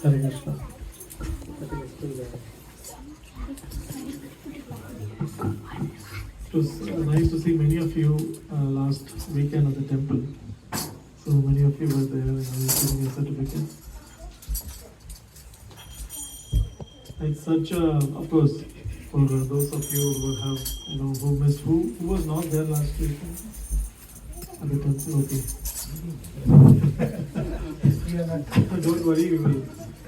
Hare Krishna. It was nice to see many of you last weekend at the temple. So many of you were there and receiving your certificate. It's such a, of course, for those of you who have, who missed, who was not there last weekend at the temple. Okay. Don't worry, we will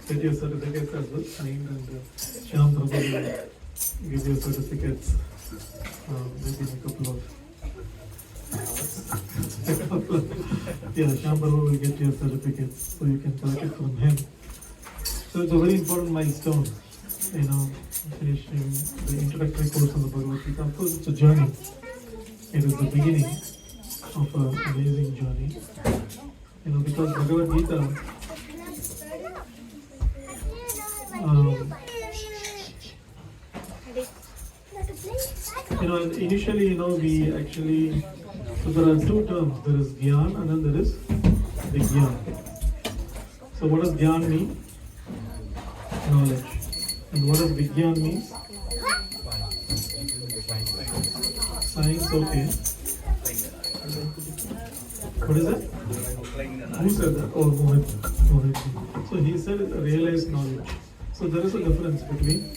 get your certificates as well signed, and Shyam Prabhu will give you certificates maybe in a couple of yeah, Shyam Prabhu will get your certificates so you can collect it from him. So it's a very important milestone, finishing the introductory course on the Bhagavad Gita. Of course, it's a journey. It is the beginning of an amazing journey. Because Bhagavad Gita initially, we actually, so there are two terms. There is Gyan and then there is Vigyan. So what does Gyan mean? Knowledge. And what does Vigyan mean? Science, okay. What is it? Who said that? Oh, Mohit. So he said realized knowledge. So there is a difference between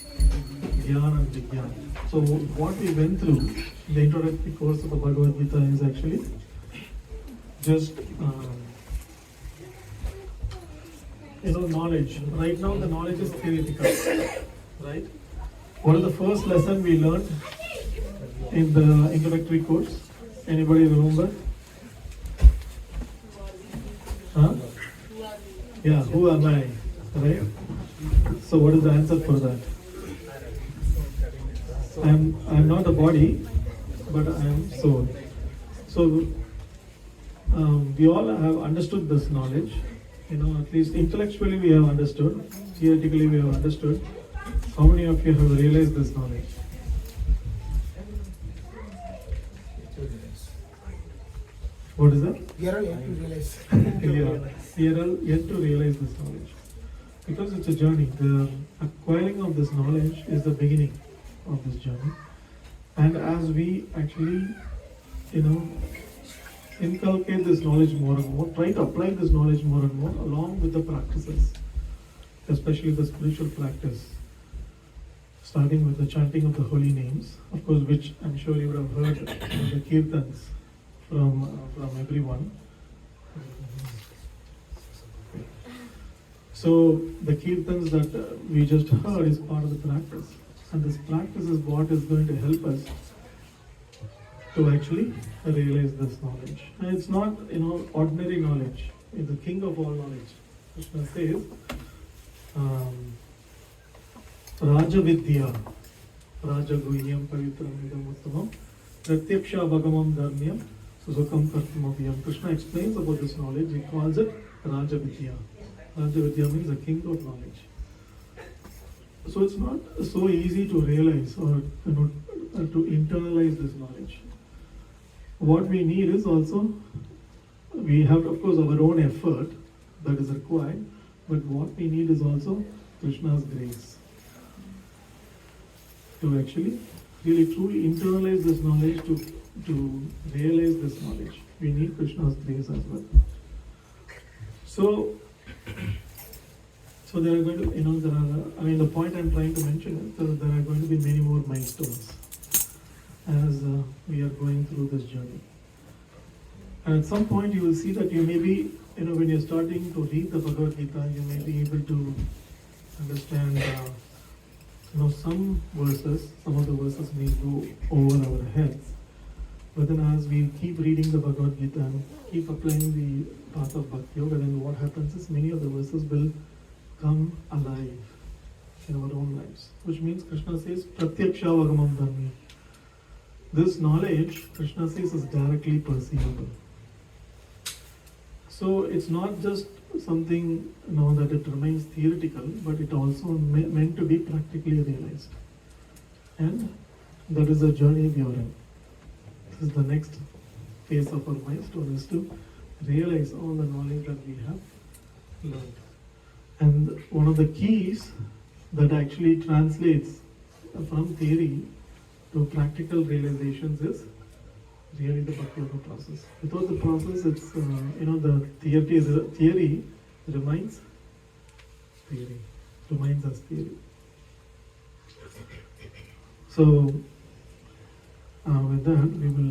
Gyan and Vigyan. So what we went through in the introductory course of the Bhagavad Gita is actually just knowledge. Right now the knowledge is theoretical, right? What is the first lesson we learned in the introductory course? Anybody remember? Huh? Yeah, who am I? Right? So what is the answer for that? I'm not a body, but I am soul. So we all have understood this knowledge. At least intellectually we have understood. Theoretically we have understood. How many of you have realized this knowledge? What is that? We are all yet to realize. We are all yet to realize this knowledge. Because it's a journey. The acquiring of this knowledge is the beginning of this journey. And as we actually, inculcate this knowledge more and more, try to apply this knowledge more and more along with the practices, especially the spiritual practice, starting with the chanting of the holy names, of course, which I'm sure you would have heard the kirtans from everyone. So the kirtans that we just heard is part of the practice, and this practice is what is going to help us to actually realize this knowledge. And it's not, ordinary knowledge. It's the king of all knowledge. Krishna says, Raja Vidya, Raja Guhyam Pavitram Idam Uttamam, Pratyaksha Bhagamam Dharmyam, Susukam Kartamabhyam. Krishna explains about this knowledge. He calls it Raja Vidya. Raja Vidya means the king of knowledge. So it's not so easy to realize or to internalize this knowledge. What we need is also, we have of course our own effort that is required, but what we need is also Krishna's grace to actually really truly internalize this knowledge, to realize this knowledge. We need Krishna's grace as well. So there are going to, the point I'm trying to mention is that there are going to be many more milestones as we are going through this journey. And at some point you will see that you may be, when you're starting to read the Bhagavad Gita, you may be able to understand, some verses, some of the verses may go over our heads. But then as we keep reading the Bhagavad Gita and keep applying the path of Bhakti Yoga, then what happens is many of the verses will come alive in our own lives. Which means Krishna says, Pratyaksha Vagamam Dharmi. This knowledge, Krishna says, is directly perceivable. So it's not just something that it remains theoretical, but it also meant to be practically realized. And that is the journey we are in. This is the next phase of our milestone, is to realize all the knowledge that we have learned. And one of the keys that actually translates from theory to practical realizations is really the Bhakti Yoga process. Without the process, it's the theory remains us theory. So with that, we will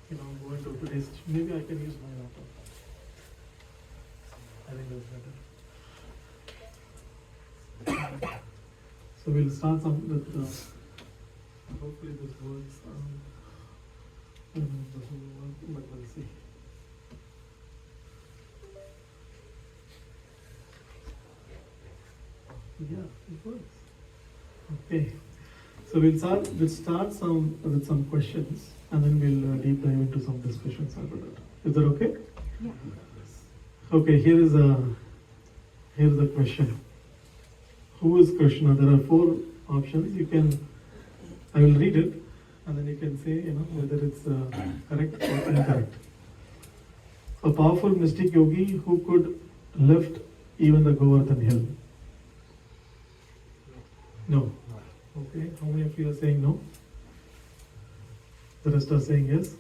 go into today's. Maybe I can use my laptop. I think that's better. So we'll start with. Hopefully this works. It doesn't work, but we'll see. Yeah, it works. Okay. So we'll start with some questions, and then we'll deep dive into some discussions after that. Is that okay? Yeah. Okay. Here is a question. Who is Krishna? There are 4 options. I will read it, and then you can say whether it's correct or incorrect. A powerful mystic yogi who could lift even the Govardhan hill. No. Okay, how many of you are saying no? The rest are saying yes?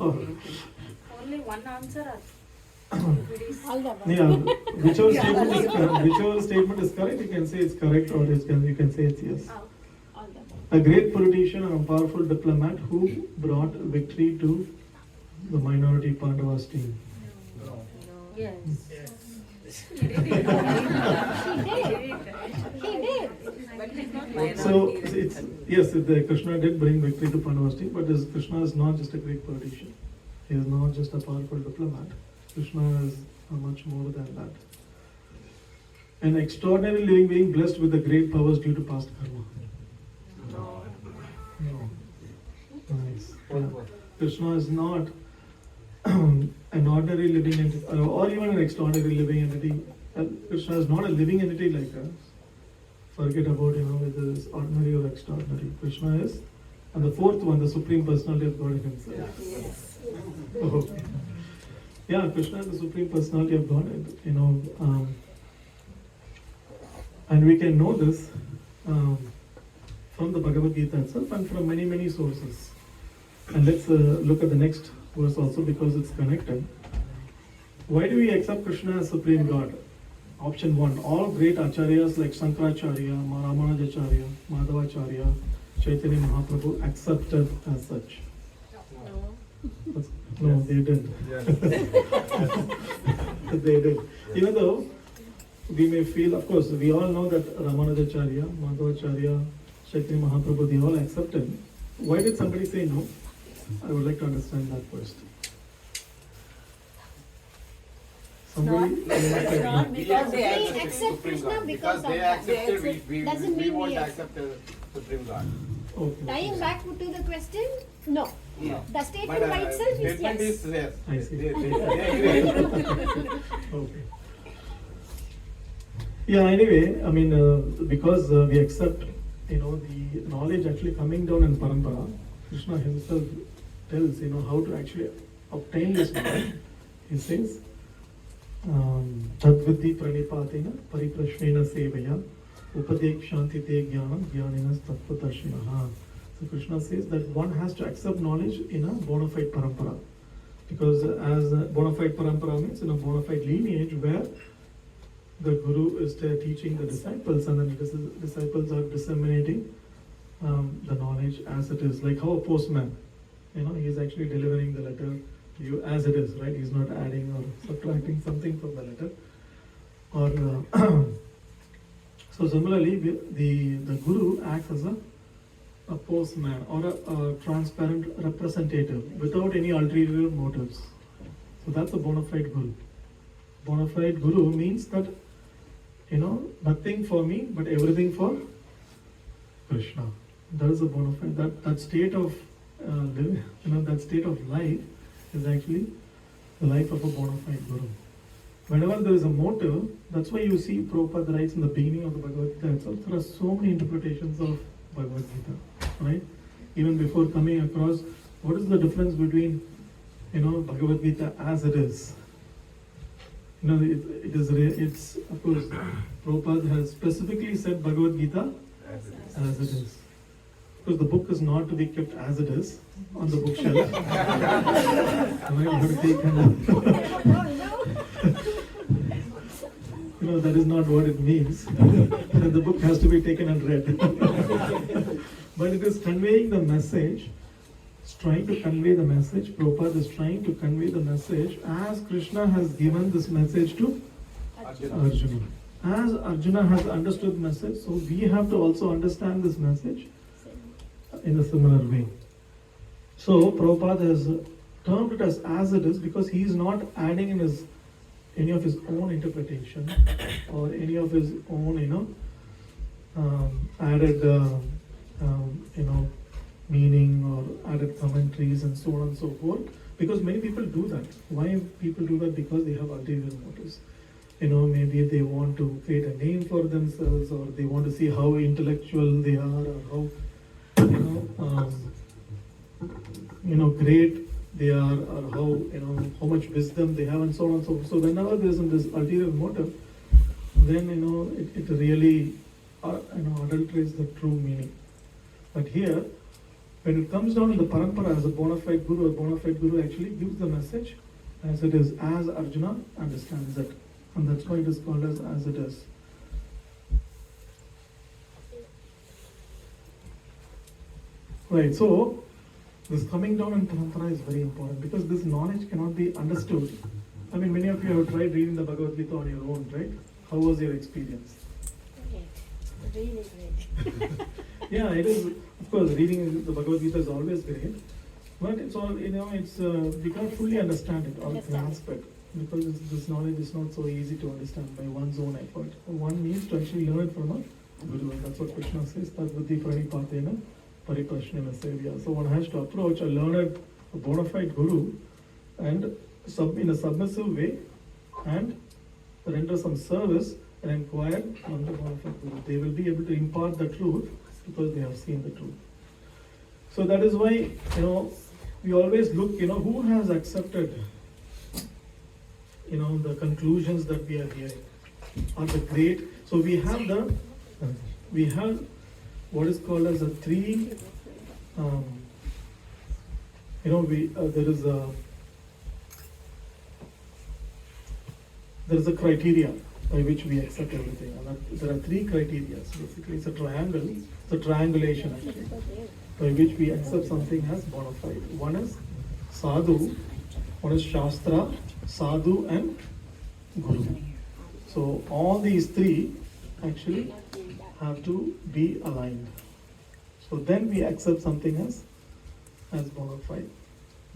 Only one answer. Yeah, whichever statement is correct, you can say it's correct, or you can say it's yes. A great politician and a powerful diplomat who brought victory to the minority Pandavas team. Yes. He did. So it's yes, Krishna did bring victory to Pandavas team, but Krishna is not just a great politician. He is not just a powerful diplomat. Krishna is much more than that. An extraordinary living being blessed with the great powers due to past karma. No. Nice. Yeah. Krishna is not an ordinary living entity, or even an extraordinary living entity. Krishna is not a living entity like us. Forget about whether it's ordinary or extraordinary. Krishna is, and the 4th one, the Supreme Personality of Godhead Himself. Yes. Okay. Yeah, Krishna is the Supreme Personality of Godhead. And we can know this from the Bhagavad Gita itself and from many sources. And let's look at the next verse also, because it's connected. Why do we accept Krishna as Supreme God? Option 1, all great acharyas like Shankaracharya, Ramanujacharya, Madhavacharya, Chaitanya Mahaprabhu accepted as such. No, they didn't. Yes. They did. Even though we may feel, of course, we all know that Ramanujacharya, Madhavacharya, Chaitanya Mahaprabhu, they all accepted. Why did somebody say no? I would like to understand that first. Somebody, Not because they accept Krishna because they accepted, we doesn't mean won't we accept the Supreme God. okay. Tying back to the question, no. No. The statement But by itself is statement yes. is yes. I see. They agree. Okay. Yeah, anyway, because we accept, the knowledge actually coming down in Parampara, Krishna himself tells, how to actually obtain this knowledge. He says, Tadviddhi pranipatena pariprashnena sevaya upadekshantite jnanam jnaninas tattvadarshinaha. So Krishna says that one has to accept knowledge in a bona fide parampara. Because as a bona fide parampara means in a bona fide lineage where the guru is teaching the disciples, and then the disciples are disseminating the knowledge as it is. Like how a postman, he is actually delivering the letter to you as it is, right? He's not adding or subtracting something from the letter. Or so similarly, the guru acts as a postman or a transparent representative without any ulterior motives. So that's a bona fide guru. Bona fide guru means that nothing for me but everything for Krishna. That is a bona fide. That state of living, that state of life is actually the life of a bona fide guru. Whenever there is a motive, that's why you see Prabhupada writes in the beginning of the Bhagavad Gita itself, there are so many interpretations of Bhagavad Gita, right? Even before coming across what is the difference between Bhagavad Gita as it is, No, it's of course, Prabhupada has specifically said Bhagavad Gita as it is. Because the book is not to be kept as it is on the bookshelf. You have to take that is not what it means. The book has to be taken and read. But it is conveying the message. It's trying to convey the message. Prabhupada is trying to convey the message as Krishna has given this message to Arjuna. As Arjuna has understood the message, so we have to also understand this message in a similar way. So Prabhupada has termed it as it is because he is not adding in any of his own interpretation or any of his own added meaning or added commentaries and so on and so forth, because many people do that. Why people do that? Because they have ulterior motives. Maybe they want to create a name for themselves, or they want to see how intellectual they are, or how great they are, or how much wisdom they have, and so on and so forth. So whenever there is this ulterior motive, then it really adulterates the true meaning. But here, when it comes down to the parampara as a bona fide guru actually gives the message as it is, as Arjuna understands it, and that's why it is called as it is. Right, so this coming down in parampara is very important because this knowledge cannot be understood. I mean, many of you have tried reading the Bhagavad Gita on your own, right? How was your experience? Great. Really great. Yeah, it is. Of course, reading the Bhagavad Gita is always great, but it's all it's we can't fully understand it or grasp it because this knowledge is not so easy to understand by one's own effort. One needs to actually learn it from a guru, and that's what Krishna says. Tad buddhi pranipatena pariprashnena sevya. So one has to approach a learned, a bona fide guru, and in a submissive way, and render some service and inquire on the bona fide guru. They will be able to impart the truth because they have seen the truth. So that is why we always look who has accepted the conclusions that we are hearing are the great. So we have what is called as a three there is a criteria by which we accept everything, and there are three criteria. Basically it's a triangle, it's a triangulation actually, by which we accept something as bona fide. One is sadhu, one is shastra, sadhu, and guru. So all these three actually have to be aligned. So then we accept something as bona fide.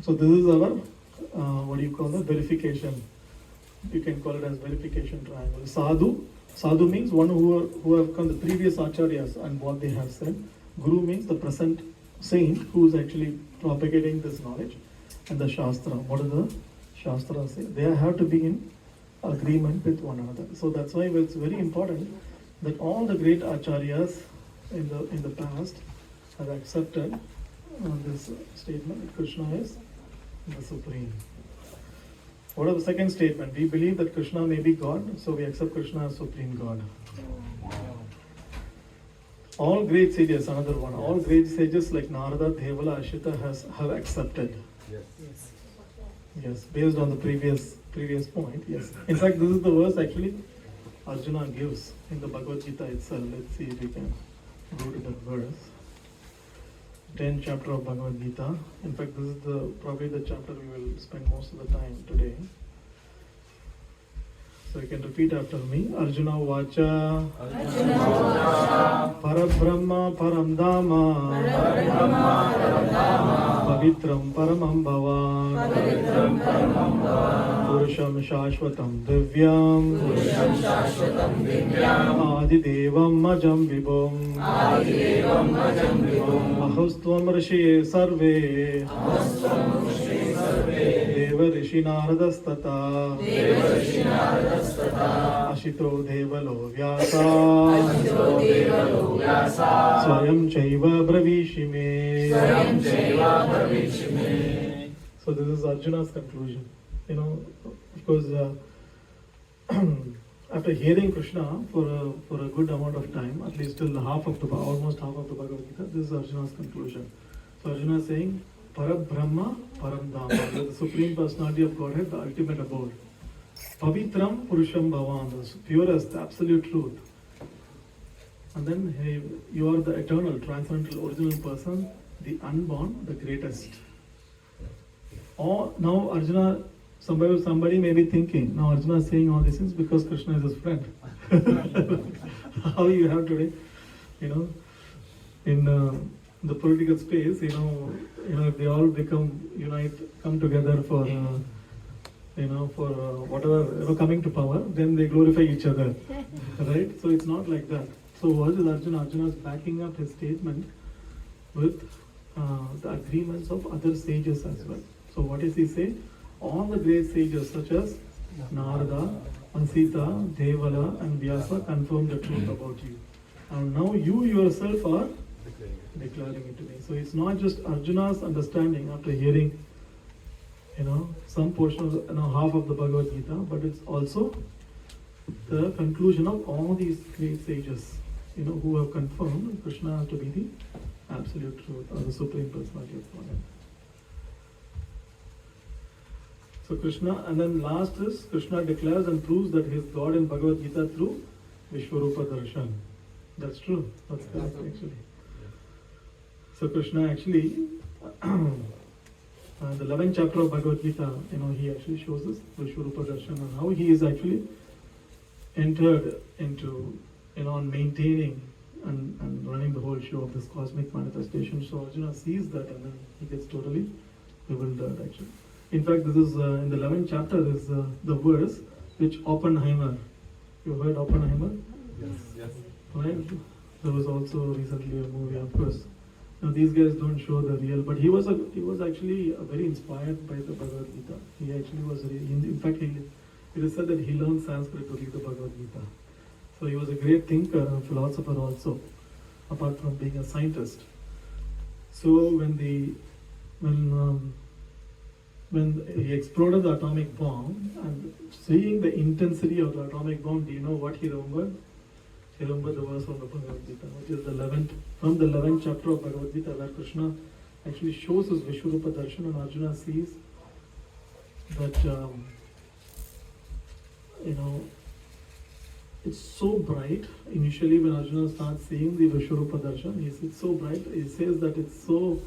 So this is our verification. You can call it as verification triangle. Sadhu means one who have come the previous acharyas and what they have said. Guru means the present saint who is actually propagating this knowledge. And the Shastra, what does the Shastra say? They have to be in agreement with one another. So that's why it's very important that all the great acharyas in the past have accepted this statement that Krishna is the Supreme. What is the second statement? We believe that Krishna may be God, so we accept Krishna as Supreme God. All great sages, another one, all great sages like Narada, Devala, Ashita have accepted. Yes, based on the previous point, yes. In fact, this is the verse actually Arjuna gives in the Bhagavad Gita itself. Let's see if we can go to that verse. 10th chapter of Bhagavad Gita. In fact, this is probably the chapter we will spend most of the time today. So you can repeat after me. Arjuna Vacha Parabrahma Paramdama Pavitram Paramam Bhavan Purusham Shashvatam Divyam Adidevam Majam Vibhum Ahustvam Rishi Sarve Deva Rishi Naradastata Ashito Devalo Vyasa Swayam Chaiva Bravishime. So this is Arjuna's conclusion. Of course, Krishna is the Supreme God. Krishna is the Supreme God. So this is Arjuna's conclusion. So this is Arjuna's conclusion. So this is Arjuna's conclusion. So this is Arjuna's conclusion. So this is Arjuna's conclusion. So this is Arjuna's conclusion. So this is Arjuna's conclusion. So this is Arjuna's conclusion. after hearing Krishna for a good amount of time, at least till almost half of the Bhagavad Gita, this is Arjuna's conclusion. So Arjuna is saying, Parabrahma, Paramdhama, the Supreme Personality of Godhead, the ultimate abode. Pavitram Purusham Bhavan, the purest, the absolute truth. And then, hey, you are the eternal, transcendental, original person, the unborn, the greatest. Or now Arjuna, somebody may be thinking, now Arjuna is saying all these things because Krishna is his friend. How you have today, in the political space, if they all come together for, whatever, coming to power, then they glorify each other, right? So it's not like that. So what is Arjuna? Arjuna is backing up his statement with the agreements of other sages as well. So what does he say? All the great sages such as Narada, Ansita, Devala and Vyasa confirm the truth about you. And now you yourself are declaring it to me. So it's not just Arjuna's understanding after hearing, some portion of half of the Bhagavad Gita, but it's also the conclusion of all these great sages, who have confirmed Krishna to be the absolute truth or the Supreme Personality of Godhead. So Krishna, and then last is Krishna declares and proves that he is God in Bhagavad Gita through Vishwarupa Darshan. That's true. That's correct actually. So Krishna actually, the 11th chapter of Bhagavad Gita, he actually shows us Vishwarupa Darshan and how he is actually entered into, maintaining and running the whole show of this cosmic manifestation. So Arjuna sees that and then he gets totally bewildered actually. In fact, this is in the 11th chapter is the verse which Oppenheimer, you heard Oppenheimer? Yes. Right? There was also recently a movie, of course. Now these guys don't show the real, but he was actually very inspired by the Bhagavad Gita. He actually was, in fact, it is said that he learned Sanskrit to read the Bhagavad Gita. So he was a great thinker and philosopher also, apart from being a scientist. So when he exploded the atomic bomb and seeing the intensity of the atomic bomb, do you know what he remembered? He remembered the verse from the Bhagavad Gita, which is from the 11th chapter of Bhagavad Gita, where Krishna actually shows his Vishwarupa Darshan and Arjuna sees that, it's so bright. Initially when Arjuna starts seeing the Vishwarupa Darshan, it's so bright, he says that it's so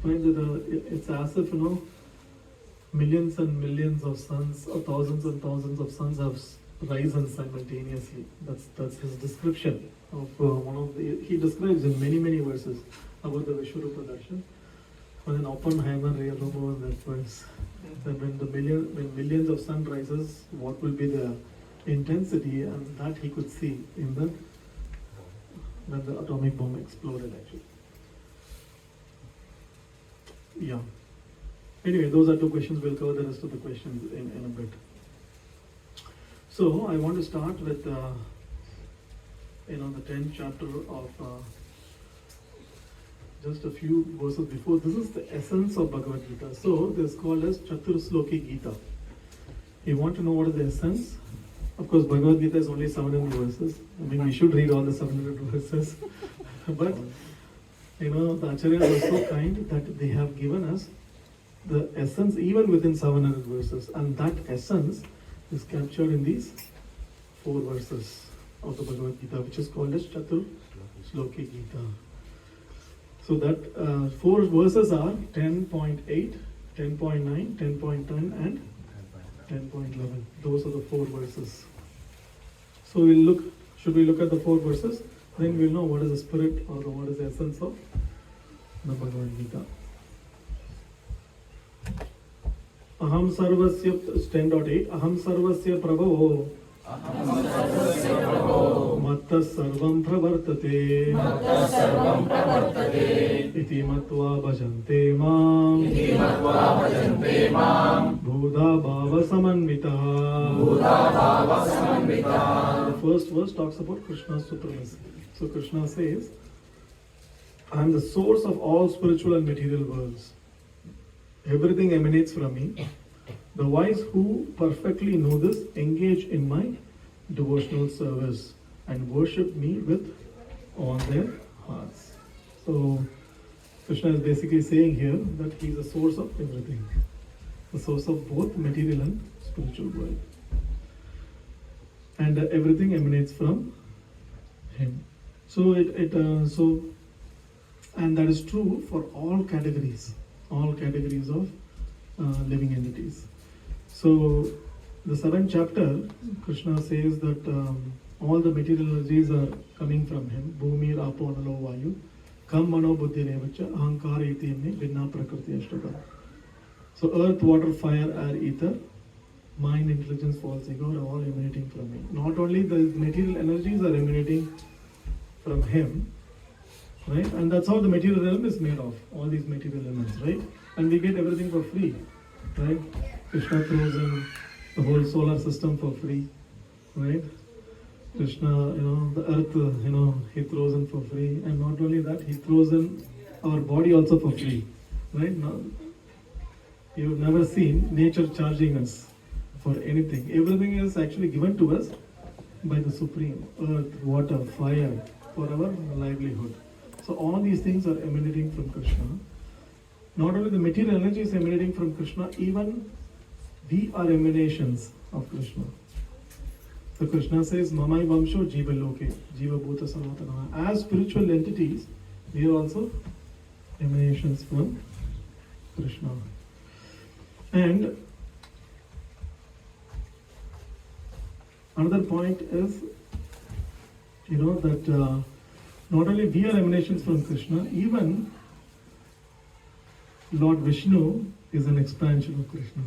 bright that it's as if, millions and millions of suns, or thousands and thousands of suns have risen simultaneously. That's his description of he describes in many verses about the Vishwarupa Darshan. And then Oppenheimer remember that verse. That when millions of sun rises, what will be the intensity, and that he could see when the atomic bomb exploded actually. Yeah. Anyway, those are two questions. We'll cover the rest of the questions in a bit. So I want to start with the 10th chapter of just a few verses before. This is the essence of Bhagavad Gita. So this is called as Chaturshloki Gita. You want to know what is the essence? Of course, Bhagavad Gita is only 700 verses. We should read all the 700 verses. But the Acharyas are so kind that they have given us the essence even within 700 verses, and that essence is captured in these 4 verses of the Bhagavad Gita, which is called as Chaturshloki Gita. So that 4 verses are 10.8, 10.9, 10.10 and 10.11. Those are the 4 verses. So should we look at the 4 verses? Then we'll know what is the spirit or what is the essence of the Bhagavad Gita. Aham sarvasya 10.8 Aham sarvasya prabhavo matta sarvam pravartate iti matva bhajante mam bhuda bhava samanvitaha. The first verse talks about Krishna's supremacy. So Krishna says, I am the source of all spiritual and material worlds. Everything emanates from me. The wise who perfectly know this engage in my devotional service and worship me with all their hearts. So Krishna is basically saying here that he is the source of everything, the source of both material and spiritual world, and everything emanates from him. So and that is true for all categories of living entities. So the 7th chapter, Krishna says that all the material energies are coming from him. Bhumi, Rapo, Nalo, Vayu, Kam, Mano, Buddhi, Revacha, Ahankara, Iti, Yamni, Vinna, Prakriti, Ashtaka. So earth, water, fire, air, ether, mind, intelligence, false ego are all emanating from him. Not only the material energies are emanating from him, right? And that's how the material realm is made of, all these material elements, right? And we get everything for free, right? Krishna throws in the whole solar system for free, right? Krishna, the earth, he throws in for free. And not only that, he throws in our body also for free, right? Now, you've never seen nature charging us for anything. Everything is actually given to us by the Supreme, earth, water, fire, for our livelihood. So all these things are emanating from Krishna. Not only the material energy is emanating from Krishna, even we are emanations of Krishna. So Krishna says, Mamai Vamsho Jiva Loke, Jiva Bhuta Sanatana. As spiritual entities, we are also emanations from Krishna. And another point is, that not only we are emanations from Krishna, even Lord Vishnu is an expansion of Krishna.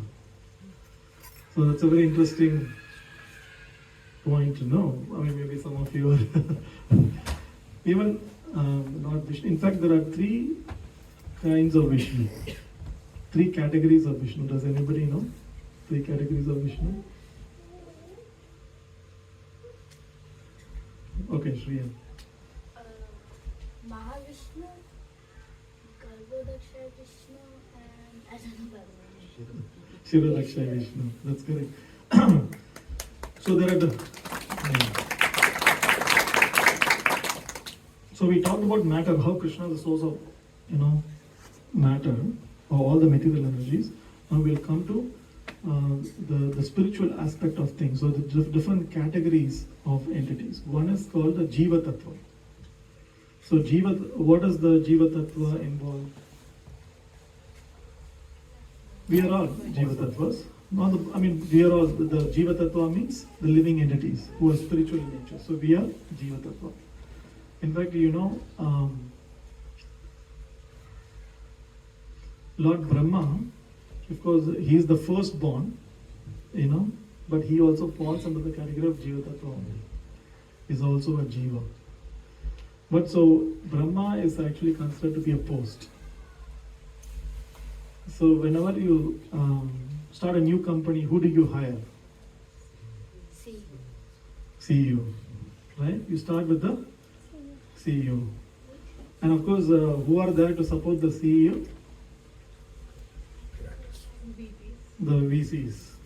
So that's a very interesting point to know. I mean, maybe some of you are even Lord Vishnu. In fact, there are 3 kinds of Vishnu, 3 categories of Vishnu. Does anybody know 3 categories of Vishnu? Okay, Shriya. Mahavishnu, Garbhodaksha Vishnu, and I don't know about Shirodaksha Vishnu. That's correct. So there are So we talked about matter, how Krishna is the source of, matter, or all the material energies. Now we'll come to the spiritual aspect of things, so the different categories of entities. One is called the Jiva Tattva. So what does the Jiva Tattva involve? We are all Jiva Tattvas. We are all, the Jiva Tattva means the living entities who are spiritual in nature. So we are Jiva Tattva. In fact, Lord Brahma, of course, he is the firstborn, but he also falls under the category of Jiva Tattva only. He is also a Jiva. But so, Brahma is actually considered to be a post. So whenever you start a new company, who do you hire? CEO, right? You start with the CEO. And of course, who are there to support the CEO? The VCs.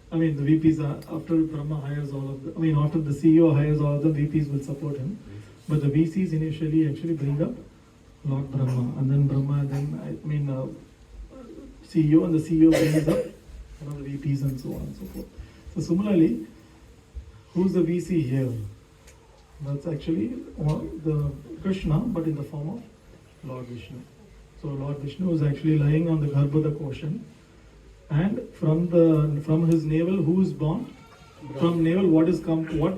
The VPs are, after Brahma hires all of them, after the CEO hires all of them, VPs will support him. But the VCs initially actually bring up Lord Brahma, and then Brahma, CEO, and the CEO brings up the VPs and so on and so forth. So similarly, who's the VC here? That's actually the Krishna, but in the form of Lord Vishnu. So Lord Vishnu is actually lying on the Garbhodak ocean, and from his navel, who is born? From navel, what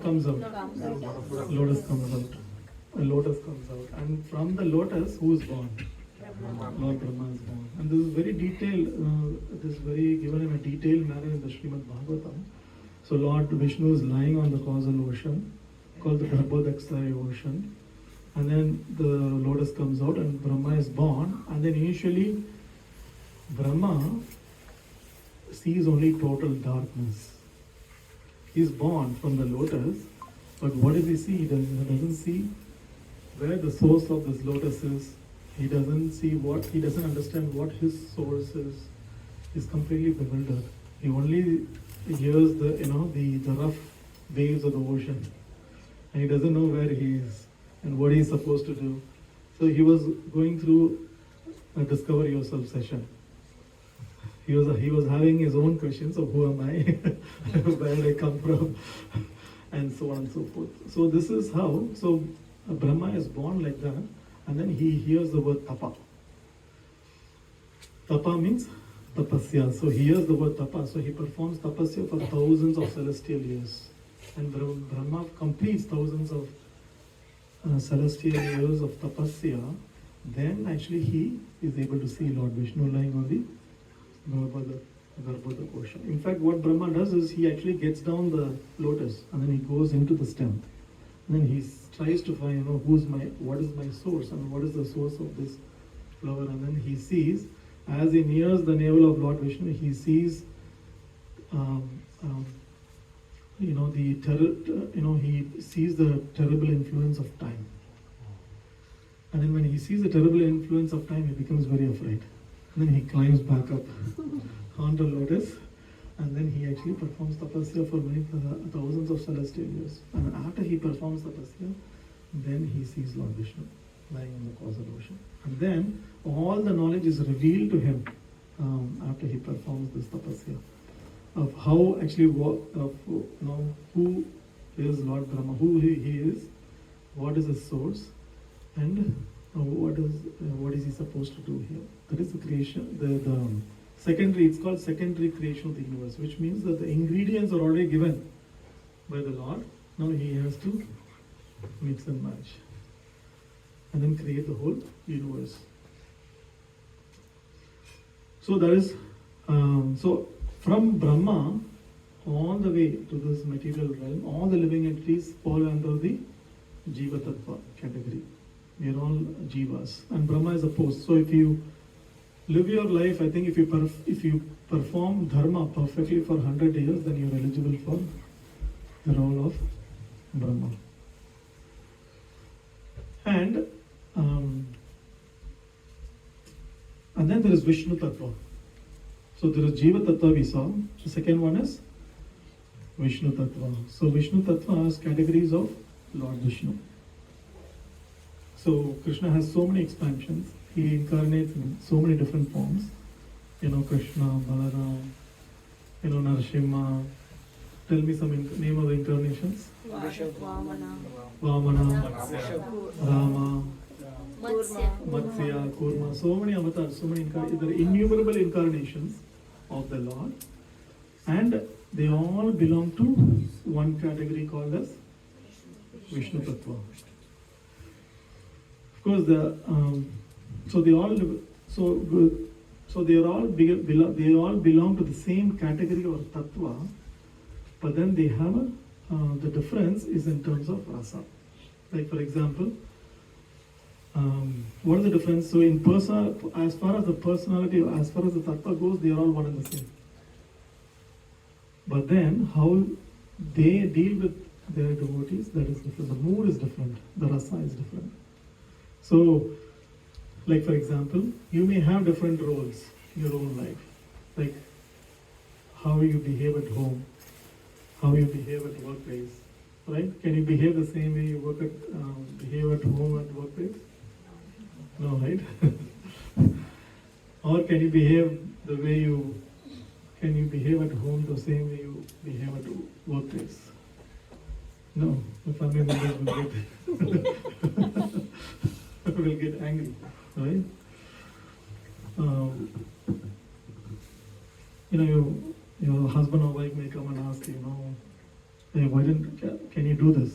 comes out? Lotus comes out. A lotus comes out, and from the lotus, who is born? Lord Brahma is born. And this is very detailed. It is very given in a detailed manner in the Srimad Bhagavatam. So Lord Vishnu is lying on the causal ocean, called the Garbhodakshaya ocean, and then the lotus comes out, and Brahma is born. And then initially, Brahma sees only total darkness. He is born from the lotus, but what does he see? He doesn't see where the source of this lotus is. He doesn't understand what his source is. He's completely bewildered. He only hears the rough waves of the ocean, and he doesn't know where he is and what he's supposed to do. So he was going through a discover yourself session. He was having his own questions of who am I, where did I come from, and so on and so forth. So this is how, so Brahma is born like that, and then he hears the word tapa. Tapa means tapasya. So he hears the word tapa, so he performs tapasya for thousands of celestial years. And Brahma completes thousands of celestial years of tapasya, then actually he is able to see Lord Vishnu lying on the Garbhoda Kosha. In fact, what Brahma does is he actually gets down the lotus and then he goes into the stem. And then he tries to find, what is my source and what is the source of this flower. And then he sees, as he nears the navel of Lord Vishnu, he sees, he sees the terrible influence of time. And then when he sees the terrible influence of time, he becomes very afraid. And then he climbs back up on the lotus, and then he actually performs tapasya for many thousands of celestial years. And after he performs tapasya, then he sees Lord Vishnu lying in the causal ocean. And then all the knowledge is revealed to him after he performs this tapasya of how actually who is Lord Brahma, who he is, what is his source, and what is he supposed to do here. That is the creation, the secondary, it's called secondary creation of the universe, which means that the ingredients are already given by the Lord. Now he has to mix and match and then create the whole universe. So that is, so from Brahma all the way to this material realm, all the living entities fall under the Jiva Tattva category. We are all Jivas, and Brahma is opposed. So if you live your life, I think if you perform dharma perfectly for 100 years, then you are eligible for the role of Brahma. And then there is Vishnu Tattva. So there is Jiva Tattva we saw. The second one is Vishnu Tattva. So Vishnu Tattva has categories of Lord Vishnu. So Krishna has so many expansions. He incarnates in so many different forms. Krishna, Balaram, Narasimha. Tell me some name of the incarnations. Vamana, Rama, Matsya, Kurma. So many avatars, so many incarnations. There are innumerable incarnations of the Lord. And they all belong to one category called as Vishnu Tattva. Of course, they all belong to the same category or tattva, but then they have the difference is in terms of rasa. Like for example, what is the difference? So in as far as the personality, as far as the tattva goes, they are all one and the same. But then how they deal with their devotees, that is different. The mood is different. The rasa is different. So, like for example, you may have different roles in your own life, like how you behave at home, how you behave at workplace, right? Can you behave the same way you behave at home at workplace? No, right? Or can you behave at home the same way you behave at workplace? No, the family members will get angry, right? Your husband or wife may come and ask you, hey, can you do this?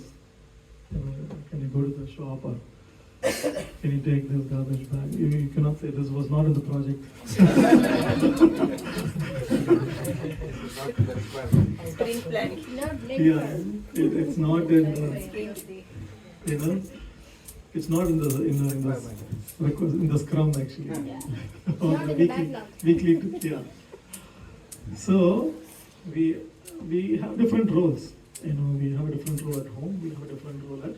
Can you go to the shop, or can you take this garbage bag? You cannot say this was not in the project. Screen plan. It's not in it's not in the scrum actually. Or the weekly. So we have different roles. We have a different role at home. We have a different role at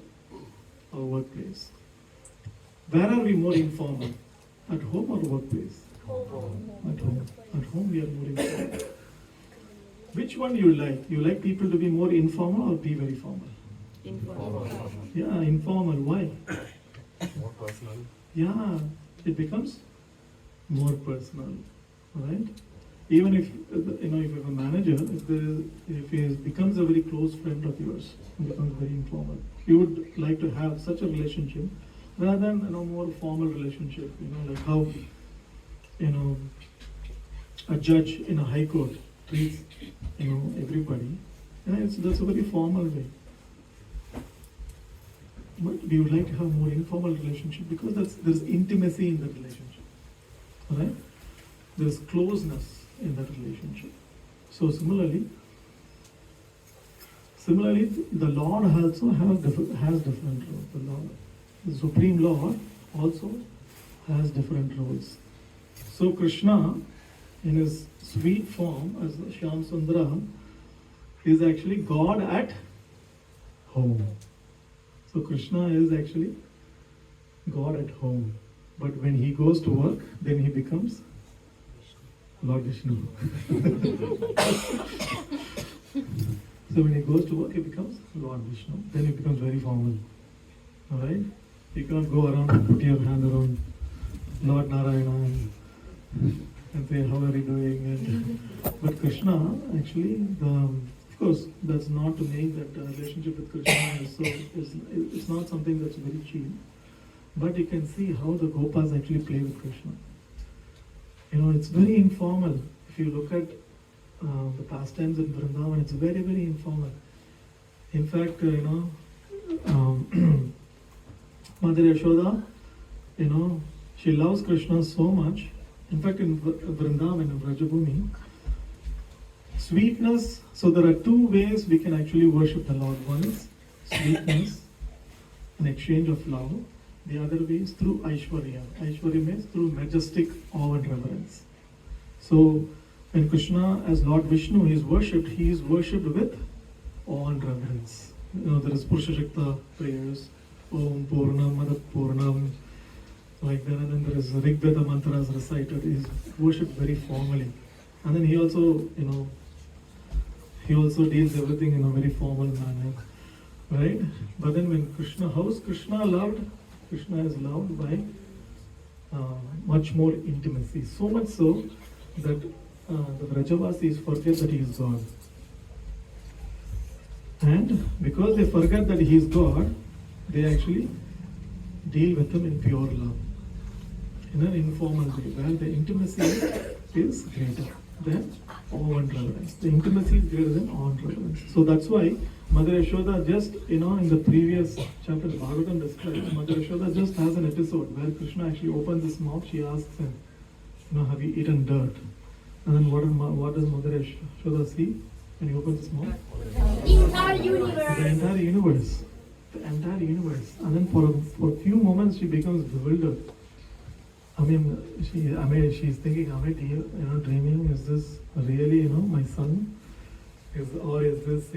our workplace. Where are we more informal? At home or workplace? At home. At home we are more informal. Which one you like? You like people to be more informal or be very formal? Informal. Yeah, informal. Why? More personal. Yeah, it becomes more personal, right? Even if if you have a manager, if he becomes a very close friend of yours, it becomes very informal. You would like to have such a relationship rather than more formal relationship. Like how a judge in a high court treats everybody. That's a very formal way. But we would like to have more informal relationship because there's intimacy in that relationship, right? There's closeness in that relationship. So similarly, the Lord also has different roles. The Supreme Lord also has different roles. So Krishna, in his sweet form as Shyam Sundara, is actually God at home. So Krishna is actually God at home. But when he goes to work, then he becomes Lord Vishnu. So when he goes to work, he becomes Lord Vishnu. Then he becomes very formal. Alright? You cannot go around and put your hand around Lord Narayana and say, how are you doing? But Krishna, actually, of course, that's not to make that relationship with Krishna it's not something that's very cheap. But you can see how the Gopas actually play with Krishna. It's very informal. If you look at the pastimes in Vrindavan, it's very, very informal. In fact, Mother Yashoda, she loves Krishna so much. In fact, in Vrindavan, in Vrajabhumi, sweetness, so there are two ways we can actually worship the Lord. One is sweetness, an exchange of love. The other way is through Aishwarya. Aishwarya means through majestic awe and reverence. So, when Krishna as Lord Vishnu he is worshipped with awe and reverence. There is Purusha Shakta prayers, Om Purnam Madat Purnam, like that, and then there is Rig Veda mantras recited. He is worshipped very formally. And then he also deals everything in a very formal manner, right? But then when how is Krishna loved? Krishna is loved by much more intimacy. So much so that the Vrajavasis forget that he is God. And because they forget that he is God, they actually deal with him in pure love, in an informal way, where the intimacy is greater than awe and reverence. The intimacy is greater than awe and reverence. So that's why Mother Yashoda just, in the previous chapter, Bhagavatam describes, Mother Yashoda just has an episode where Krishna actually opens his mouth, she asks him, have you eaten dirt? And then what does Mother Yashoda see when he opens his mouth? Entire universe. The entire universe. The entire universe. And then for a few moments she becomes bewildered. She's thinking, am I dreaming? Is this really, my son? Is this,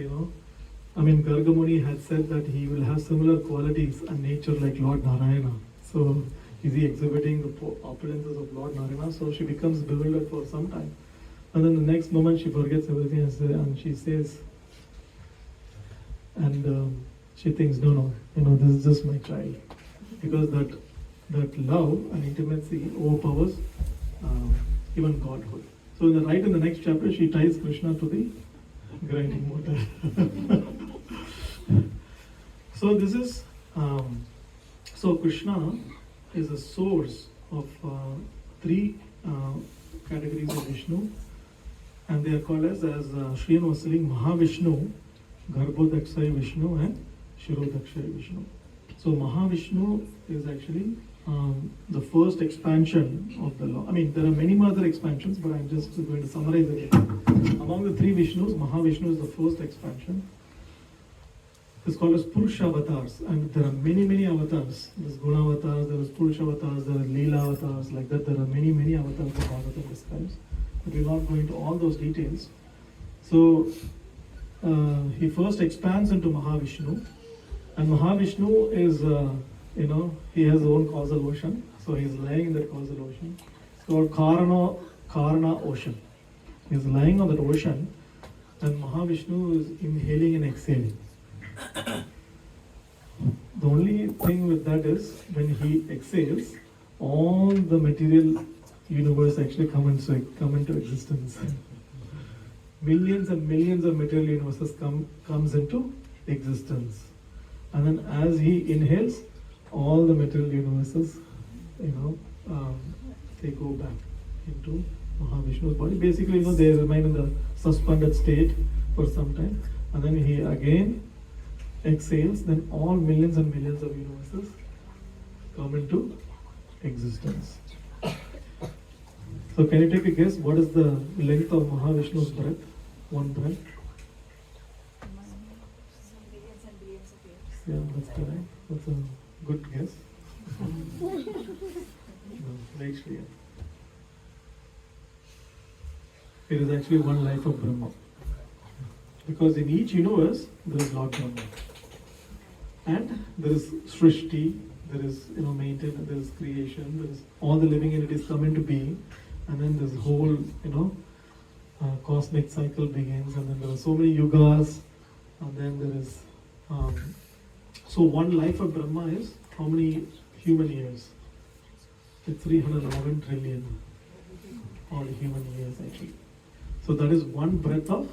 Gargamuni had said that he will have similar qualities and nature like Lord Narayana. So, is he exhibiting the opulences of Lord Narayana? So she becomes bewildered for some time. And then the next moment she forgets everything and she says, she thinks, no, this is just my child. Because that love and intimacy overpowers even Godhood. So in the next chapter, she ties Krishna to the grinding mortar. So this is, so Krishna is a source of three categories of Vishnu, and they are called as Shriyan was saying, Mahavishnu, Garbhodakshay Vishnu and Shirodakshay Vishnu. So Mahavishnu is actually the first expansion of the Lord. There are many other expansions, but I'm just going to summarize it. Among the three Vishnus, Mahavishnu is the first expansion. It's called as Purusha avatars, and there are many avatars. There's Guna avatars, there is Purusha avatars, there are Leela avatars, like that. There are many avatars that Bhagavatam describes. But we're not going to all those details. So he first expands into Mahavishnu, and Mahavishnu is, he has his own causal ocean. So he's lying in that causal ocean. It's called Karana Ocean. He's lying on that ocean, and Mahavishnu is inhaling and exhaling. The only thing with that is when he exhales, all the material universe actually come into existence. Millions and millions of material universes comes into existence, and then as he inhales, all the material universes, they go back into Mahavishnu's body. Basically, they remain in the suspended state for some time, and then he again exhales. Then all millions and millions of universes come into existence. So, can you take a guess? What is the length of Mahavishnu's breath? One breath. Billions and billions of years. Yeah, that's correct. That's a good guess. Right, Shreya. It is actually one life of Brahma. Because in each universe, there is Lord Brahma. And there is Srishti, there is maintenance, there is creation, there is all the living entities come into being, and then this whole cosmic cycle begins, and then there are so many yugas, and then there is so one life of Brahma is how many human years? It's 311 trillion all human years actually. So that is one breath of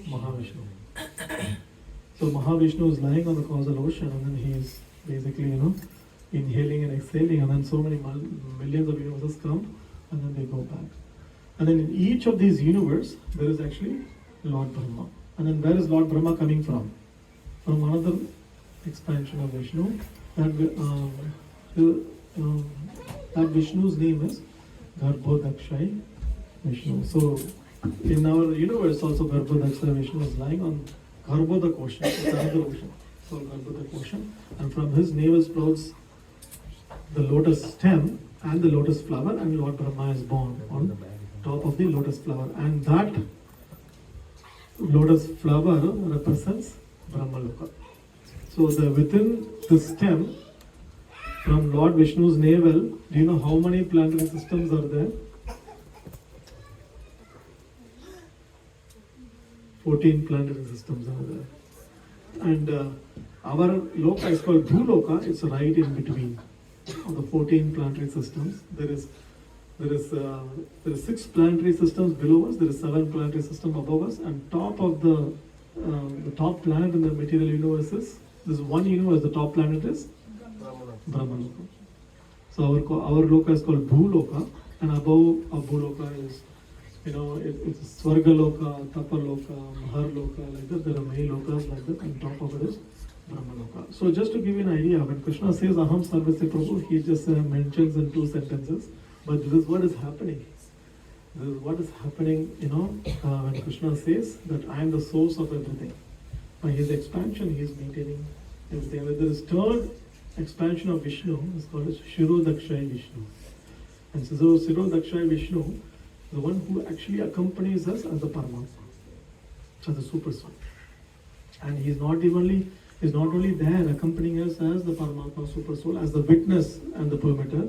Mahavishnu. So Mahavishnu is lying on the causal ocean, and then he is basically inhaling and exhaling, and then so many millions of universes come, and then they go back. And then in each of these universes, there is actually Lord Brahma. And then where is Lord Brahma coming from? From another expansion of Vishnu. That Vishnu's name is Garbhodakshai Vishnu. So in our universe also Garbhodakshai Vishnu is lying on Garbhodak ocean. It's another ocean called Garbhodak ocean. And from his navel sprouts the lotus stem and the lotus flower, and Lord Brahma is born on top of the lotus flower. And that lotus flower represents Brahmaloka. So within the stem, from Lord Vishnu's navel, do you know how many planetary systems are there? 14 planetary systems are there. And our loka is called Bhuloka. It's right in between of the 14 planetary systems. There is 6 planetary systems below us. There is 7 planetary systems above us. And top of the top planet in the material universe is this one universe. The top planet is Brahmaloka. So our loka is called Bhuloka, and above Bhuloka is it's Swargaloka, Tapaloka, Maharloka, like that. There are many lokas like that, and top of it is Brahmaloka. So just to give you an idea, when Krishna says Aham Sarvasya Prabhu, he just mentions in 2 sentences, but this is what is happening. This is what is happening, when Krishna says that I am the source of everything. By his expansion, he is maintaining everything. There is third expansion of Vishnu, is called as Shirodakshay Vishnu. And so Shirodakshay Vishnu, the one who actually accompanies us as the Paramatma, as the super soul. And he is not only there accompanying us as the Paramatma super soul, as the witness and the permitter.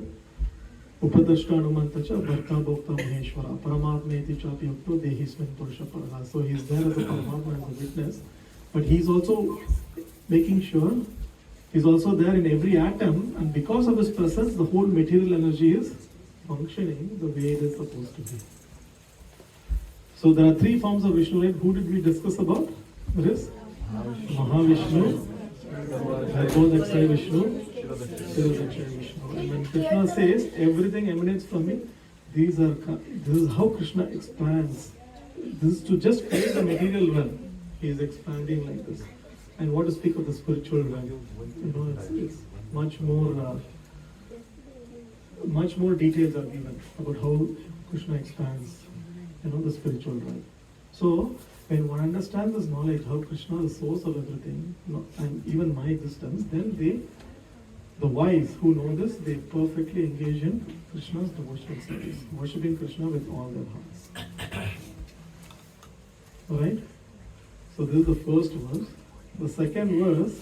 Upadashta Anumantacha Bharta Bhokta Maheshwara Paramatma iti chapi yukto dehismin purusha paraha. So he is there as the Paramatma, as the witness, but he is also making sure he's also there in every atom, and because of his presence, the whole material energy is functioning the way it is supposed to be. So there are 3 forms of Vishnu, right? Who did we discuss about? There is Mahavishnu, Garbhodakshaya Vishnu, Shirodakshaya Vishnu. And when Krishna says everything emanates from me, this is how Krishna expands. This is to just create the material realm. He is expanding like this. And what to speak of the spiritual realm? It's much more details are given about how Krishna expands, the spiritual realm. So when one understands this knowledge, how Krishna is the source of everything, and even my existence, then the wise who know this, they perfectly engage in Krishna's devotional service, worshipping Krishna with all their hearts. Alright? So this is the first verse. The second verse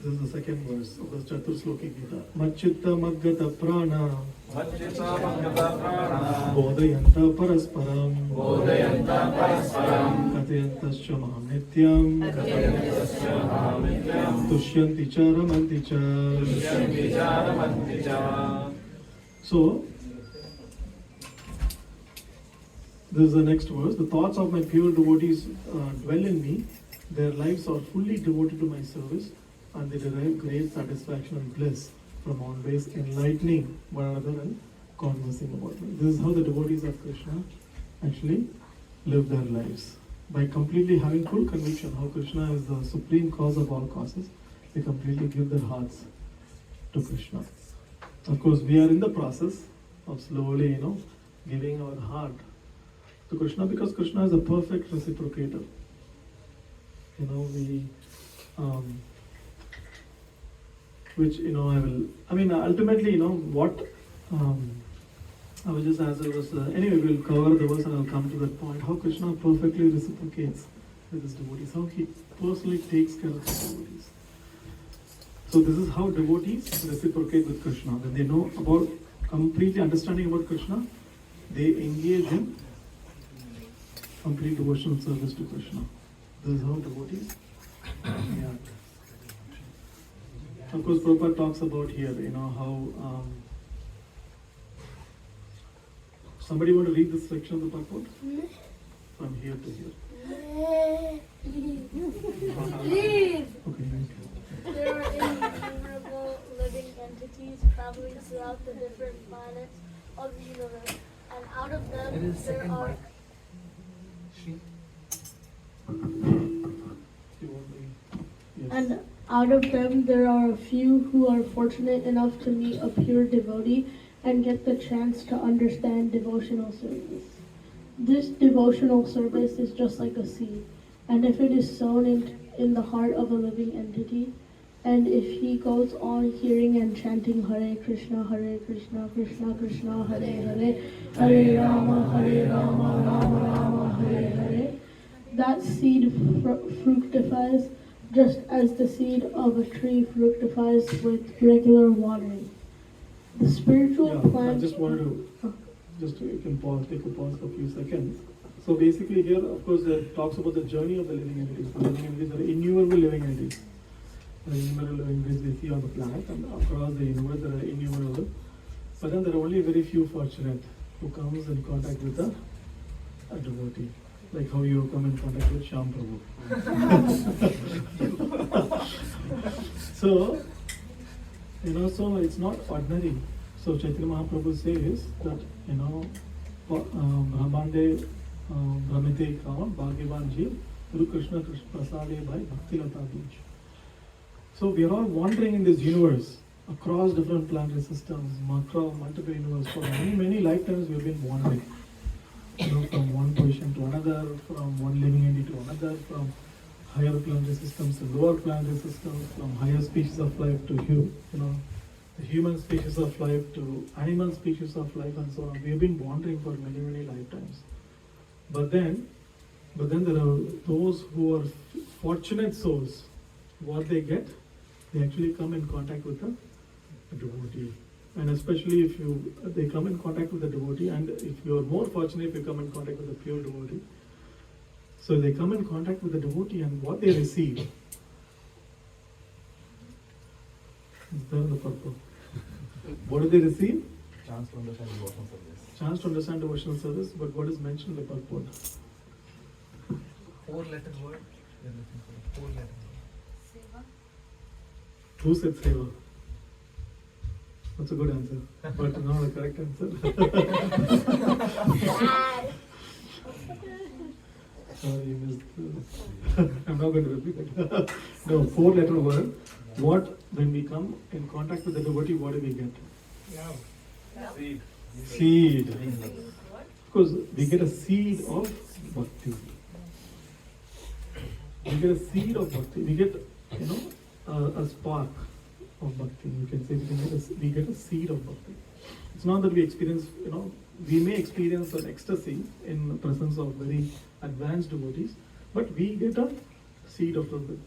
This is the second verse of the Chatursloki Gita. Machitta Maggata Prana Bodhayanta Parasparam Kathayantascha Maham Nityam Tushyanti Charamanti Cha. So, this is the next verse. The thoughts of my pure devotees dwell in me. Their lives are fully devoted to my service, and they derive great satisfaction and bliss from always enlightening one another and conversing about me. This is how the devotees of Krishna actually live their lives. By completely having full conviction how Krishna is the supreme cause of all causes, they completely give their hearts to Krishna. Of course, we are in the process of slowly, giving our heart to Krishna, because Krishna is a perfect reciprocator. Ultimately, what I was just as I was, anyway, we'll cover the verse and I'll come to that point, how Krishna perfectly reciprocates with his devotees, how he personally takes care of his devotees. So this is how devotees reciprocate with Krishna. When they know about, completely understanding about Krishna, they engage in complete devotional service to Krishna. This is how devotees react. Of course, Prabhupada talks about here, how somebody want to read this section of the purport? From here to here. Leave. Okay, thank you. There are innumerable living entities traveling throughout the different planets of the universe, and out of them there are a few who are fortunate enough to meet a pure devotee and get the chance to understand devotional service. This devotional service is just like a seed, and if it is sown in the heart of a living entity, and if he goes on hearing and chanting Hare Krishna, Krishna Krishna, Hare Hare, Hare Rama, Rama Rama, Hare Hare, that seed fructifies just as the seed of a tree fructifies with regular watering. The spiritual plant... I just wanted to, you can pause, take a pause for a few seconds. So basically here, of course, it talks about the journey of the living entities. The living entities are innumerable living entities. The innumerable living entities we see on the planet, and across the universe there are innumerable. But then there are only very few fortunate who comes in contact with a devotee. Like how you come in contact with Shyam Prabhu. So it's not ordinary. So Chaitanya Mahaprabhu says that, Brahmande Brahmite Kama Bhagavad Gita Guru Krishna Prasade by Bhakti Lata Beach. So we are all wandering in this universe across different planetary systems, multiple universes. For many lifetimes we have been wandering. From one position to another, from one living entity to another, from higher planetary systems to lower planetary systems, from higher species of life to the human species of life to animal species of life, and so on. We have been wandering for many lifetimes. But then there are those who are fortunate souls. What they get, they actually come in contact with a devotee. And especially if they come in contact with the devotee, and if you are more fortunate if you come in contact with a pure devotee. So they come in contact with the devotee, and what they receive is there in the purport. What do they receive? Chance to understand devotional service. Chance to understand devotional service, but what is mentioned in the purport? 4-letter word. We are looking for a 4-letter word. Seva. Who said seva? That's a good answer, but not the correct answer. Sorry, you missed. I'm not going to repeat it. No, 4-letter word. When we come in contact with the devotee, what do we get? Seed. Because we get a seed of bhakti. We get a seed of bhakti. We get, a spark of bhakti. You can say we get a seed of bhakti. It's not that we experience, we may experience an ecstasy in the presence of very advanced devotees, but we get a seed of the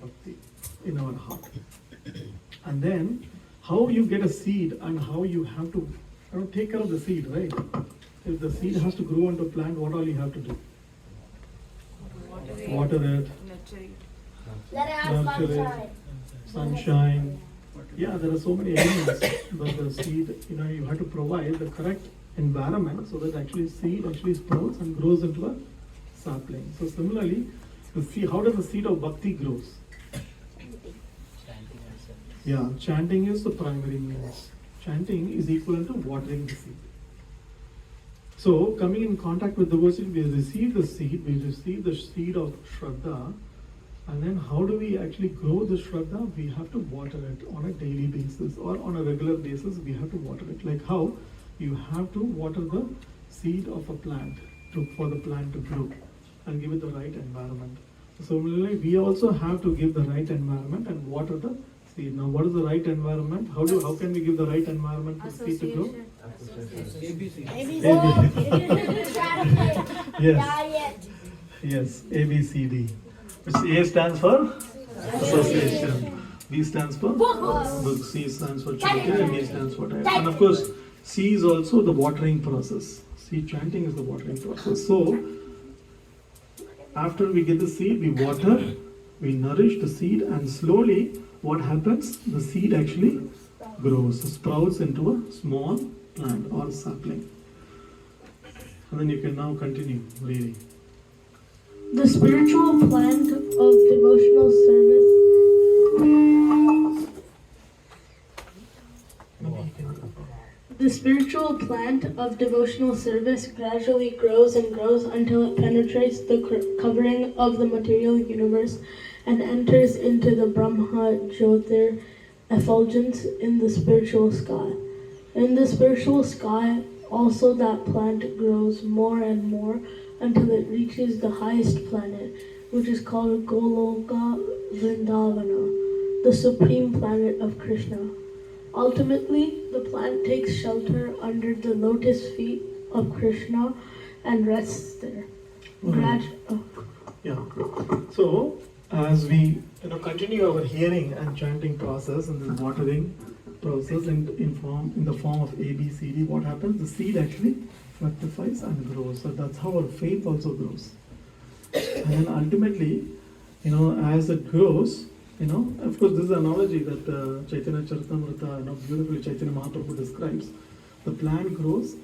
bhakti in our heart. And then how you get a seed and how you have to take care of the seed, right? If the seed has to grow into a plant, what all you have to do? Water it, Nurture it. Let it have nurture sunshine. it, sunshine. Yeah, there are so many elements, but the seed, you have to provide the correct environment so that actually seed actually sprouts and grows into a sapling. So similarly, how does the seed of bhakti grows? Yeah, chanting is the primary means. Chanting is equivalent to watering the seed. So, coming in contact with devotion, we receive the seed of Shraddha, and then how do we actually grow the Shraddha? We have to water it on a daily basis or on a regular basis, we have to water it. Like how you have to water the seed of a plant for the plant to grow and give it the right environment. Similarly, we also have to give the right environment and water the seed. Now, what is the right environment? How can we give the right environment for the seed to grow? Yes. Diet. Yes, ABCD. Which A stands for association, B stands for book, C stands for chanting, and D stands for diet. And of course, C is also the watering process. See, chanting is the watering process. So, after we get the seed, we water, we nourish the seed, and slowly, what happens? The seed actually grows, sprouts into a small plant or sapling. And then you can now continue reading. The spiritual plant of devotional service. The spiritual plant of devotional service gradually grows and grows until it penetrates the covering of the material universe and enters into the Brahmajyoti effulgence in the spiritual sky. In the spiritual sky, also that plant grows more and more until it reaches the highest planet, which is called Goloka Vrindavana, the supreme planet of Krishna. Ultimately, the plant takes shelter under the lotus feet of Krishna and rests there. Yeah. So, as we continue our hearing and chanting process and the watering process in the form of ABCD, what happens? The seed actually fructifies and grows. So that's how our faith also grows. And then ultimately, as it grows, of course, this is an analogy that Chaitanya Charitamrita, beautifully Chaitanya Mahaprabhu describes. The plant grows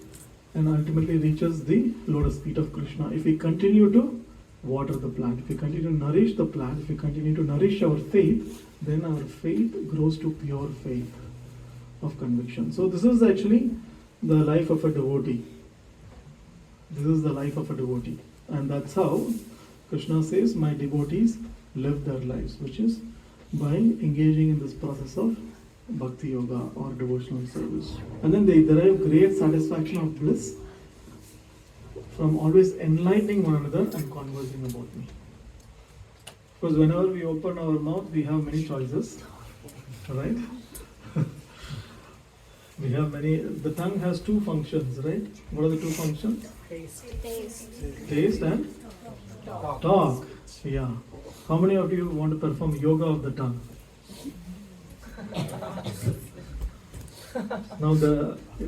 and ultimately reaches the lotus feet of Krishna. If we continue to water the plant, if we continue to nourish the plant, if we continue to nourish our faith, then our faith grows to pure faith of conviction. So this is actually the life of a devotee. This is the life of a devotee. And that's how Krishna says, my devotees live their lives, which is by engaging in this process of bhakti yoga or devotional service. And then they derive great satisfaction of bliss from always enlightening one another and conversing about me. Because whenever we open our mouth, we have many choices, right? We have many. The tongue has two functions, right? What are the two functions? Taste and talk. Yeah. How many of you want to perform yoga of the tongue? Now,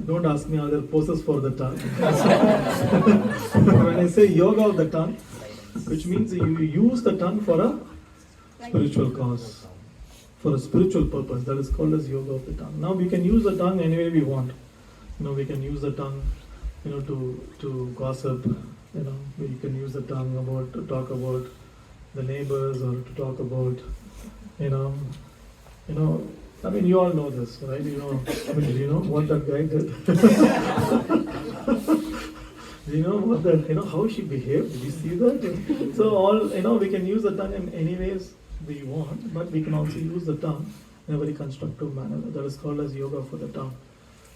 don't ask me, are there poses for the tongue? When I say yoga of the tongue, which means you use the tongue for a spiritual cause, for a spiritual purpose, that is called as yoga of the tongue. Now, we can use the tongue any way we want. We can use the tongue, to gossip. We can use the tongue to talk about the neighbors or to talk about, I mean, you all know this, right? I mean, do you know what that guy did? Do you know what how she behaved? Did you see that? So we can use the tongue in any ways we want, but we can also use the tongue in a very constructive manner. That is called as yoga for the tongue.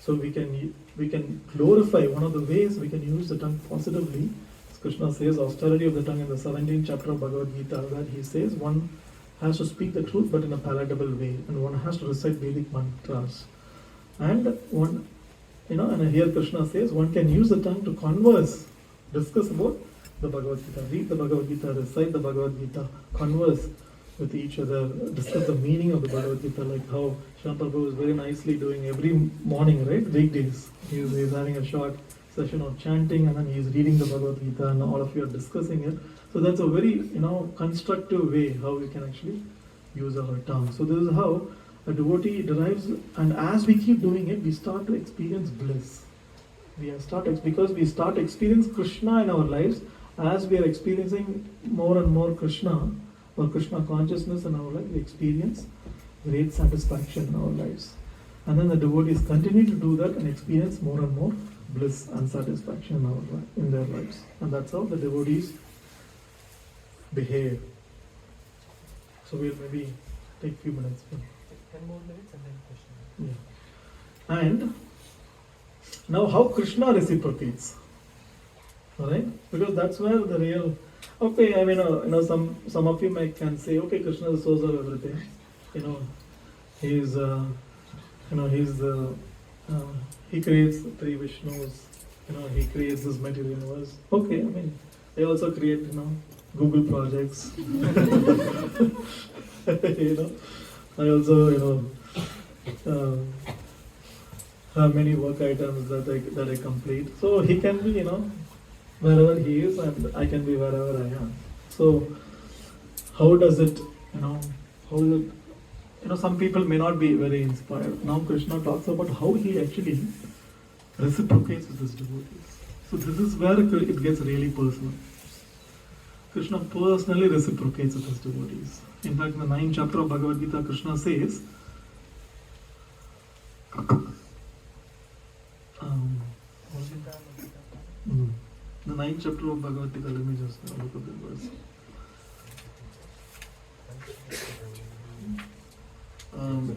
So we can glorify. One of the ways we can use the tongue positively, as Krishna says, austerity of the tongue in the 17th chapter of Bhagavad Gita, where he says one has to speak the truth but in a palatable way, and one has to recite Vedic mantras. And one, and here Krishna says one can use the tongue to converse, discuss about the Bhagavad Gita, read the Bhagavad Gita, recite the Bhagavad Gita, converse with each other, discuss the meaning of the Bhagavad Gita, like how Shyam Prabhu is very nicely doing every morning, right? Weekdays. He's having a short session of chanting and then he's reading the Bhagavad Gita and all of you are discussing it. So that's a very, constructive way how we can actually use our tongue. So this is how a devotee derives, and as we keep doing it, we start to experience bliss. Because we start experiencing Krishna in our lives, as we are experiencing more and more Krishna, or Krishna consciousness in our life, we experience great satisfaction in our lives. And then the devotees continue to do that and experience more and more bliss and satisfaction in their lives. And that's how the devotees behave. So we'll maybe take a few minutes. 10 more minutes and then question. Yeah. And now how Krishna reciprocates. Alright? Because that's where the real... Okay, I mean, some of you can say, okay, Krishna is the source of everything. He creates the three Vishnus. He creates this material universe. Okay, I mean, they also create, Google projects. I also, have many work items that I complete. So he can be, wherever he is, and I can be wherever I am. So how does it, some people may not be very inspired. Now Krishna talks about how he actually reciprocates with his devotees. So this is where it gets really personal. Krishna personally reciprocates with his devotees. In fact, in the 9th chapter of Bhagavad Gita, Krishna says, the 9th chapter of Bhagavad Gita, let me just look at the verse.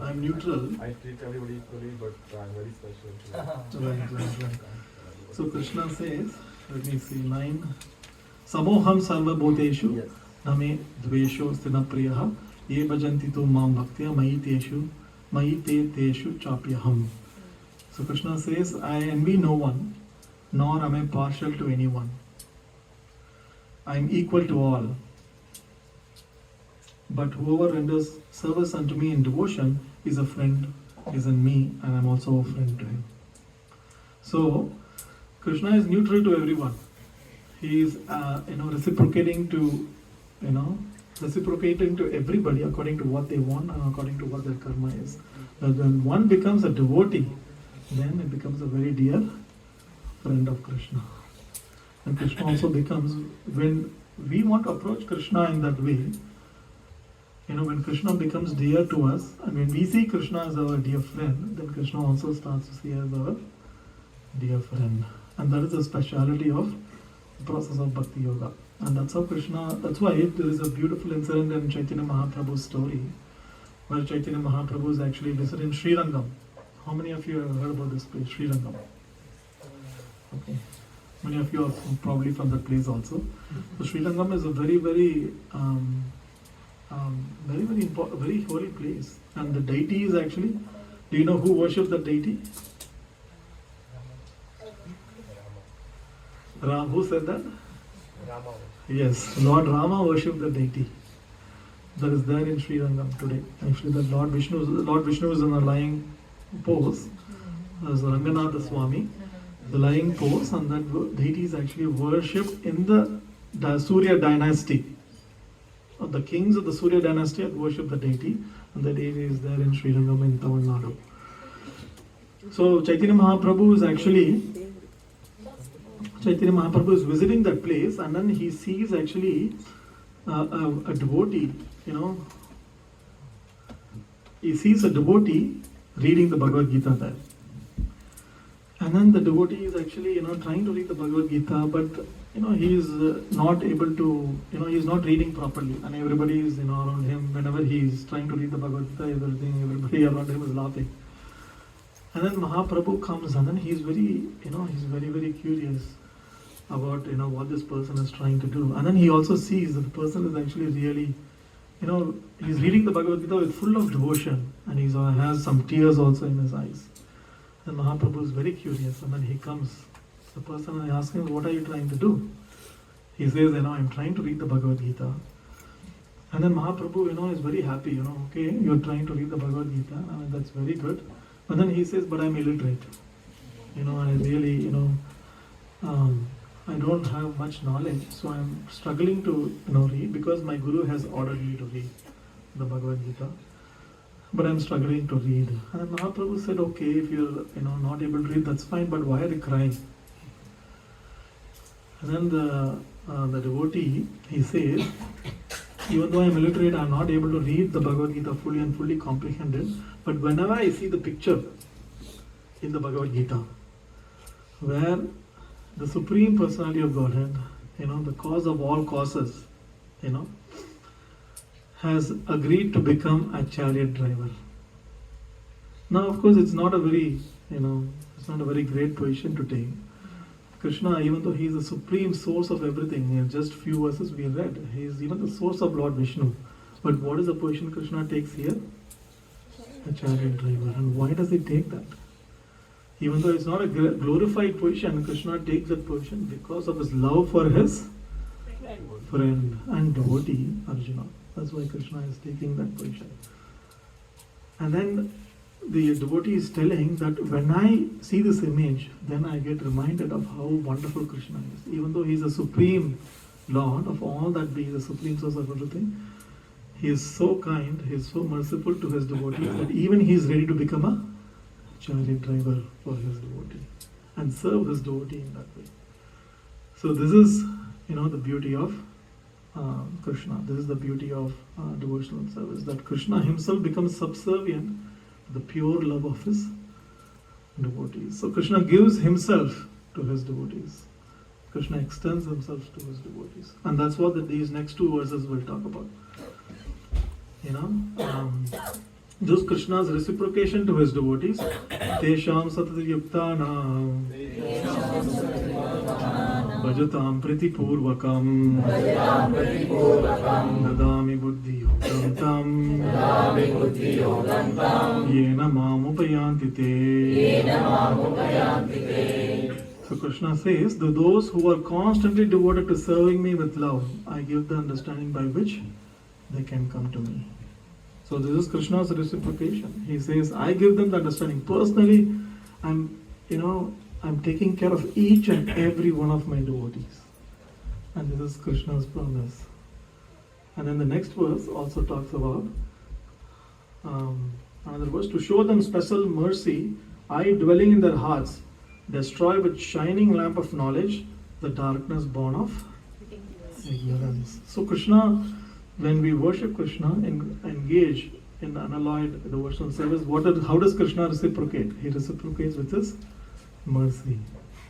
I'm neutral. I treat everybody equally, but I'm very special. Right. So Krishna says, let me see, 9. Samoham sarva bhuteshu name dvesho sthina priyaha ye bhajanti tu mam bhaktya mayi te teshu chapyaham. So Krishna says, I envy no one, nor am I partial to anyone. I am equal to all. But whoever renders service unto me in devotion is a friend, is in me, and I am also a friend to him. So, Krishna is neutral to everyone. He is, reciprocating to everybody according to what they want and according to what their karma is. But when one becomes a devotee, then it becomes a very dear friend of Krishna. And Krishna also becomes, when we want to approach Krishna in that way, when Krishna becomes dear to us, and when we see Krishna as our dear friend, then Krishna also starts to see us as our dear friend. And that is the speciality of the process of Bhakti Yoga. And that's how that's why there is a beautiful incident in Chaitanya Mahaprabhu's story, where Chaitanya Mahaprabhu is actually visiting Sri Rangam. How many of you have heard about this place, Sri Rangam? Okay. Many of you are probably from that place also. So Sri Rangam is a very, very very important, very holy place. And the deity is actually, do you know who worships the deity? Ram. Who said that? Rama. Yes, Lord Rama worshipped the deity that is there in Sri Rangam today. Actually, the Lord Vishnu is in a lying pose. There's Ranganatha Swami, the lying pose, and that deity is actually worshipped in the Surya dynasty. The kings of the Surya dynasty had worshipped the deity, and the deity is there in Sri Rangam in Tamil Nadu. So Chaitanya Mahaprabhu is visiting that place, and then he sees actually a devotee, he sees a devotee reading the Bhagavad Gita there. And then the devotee is actually, trying to read the Bhagavad Gita, but, he is not able to, he is not reading properly. And everybody is, around him, whenever he is trying to read the Bhagavad Gita, everybody around him is laughing. And then Mahaprabhu comes, and then he is very, he's very, very curious about, what this person is trying to do. And then he also sees that the person is actually really, he's reading the Bhagavad Gita with full of devotion, and he has some tears also in his eyes. And Mahaprabhu is very curious, and then he comes, the person, and asks him, what are you trying to do? He says, I'm trying to read the Bhagavad Gita. And then Mahaprabhu, is very happy, okay, you're trying to read the Bhagavad Gita, that's very good. But then he says, but I'm illiterate. I really, I don't have much knowledge, so I'm struggling to, read because my Guru has ordered me to read the Bhagavad Gita. But I'm struggling to read. And Mahaprabhu said, okay, if you're, not able to read, that's fine, but why are you crying? And then the devotee, he says, even though I'm illiterate, I'm not able to read the Bhagavad Gita fully and fully comprehend it. But whenever I see the picture in the Bhagavad Gita, where the Supreme Personality of Godhead, the cause of all causes, has agreed to become a chariot driver. Now, of course, it's not a very, it's not a very great position to take. Krishna, even though he is the supreme source of everything, in just few verses we read, he is even the source of Lord Vishnu. But what is the position Krishna takes here? A chariot driver. And why does he take that? Even though it's not a glorified position, Krishna takes that position because of his love for his friend and devotee, Arjuna. That's why Krishna is taking that position. And then the devotee is telling that when I see this image, then I get reminded of how wonderful Krishna is. Even though he is a supreme Lord of all that being, the supreme source of everything, he is so kind, he is so merciful to his devotees that even he is ready to become a chariot driver for his devotee and serve his devotee in that way. So this is, the beauty of Krishna. This is the beauty of devotional service, that Krishna himself becomes subservient to the pure love of his devotees. So Krishna gives himself to his devotees. Krishna extends himself to his devotees. And that's what these next two verses will talk about. Just Krishna's reciprocation to his devotees. Tesham satati yuktanam Bhajatam priti purvakam Nadami buddhi yogam tam Yena mam upayanti te. So Krishna says, those who are constantly devoted to serving me with love, I give the understanding by which they can come to me. So this is Krishna's reciprocation. He says, I give them the understanding. Personally, I'm taking care of each and every one of my devotees. And this is Krishna's promise. And then the next verse also talks about another verse, to show them special mercy, I dwelling in their hearts, destroy with shining lamp of knowledge the darkness born of ignorance. So Krishna, when we worship Krishna and engage in unalloyed devotional service, how does Krishna reciprocate? He reciprocates with his mercy.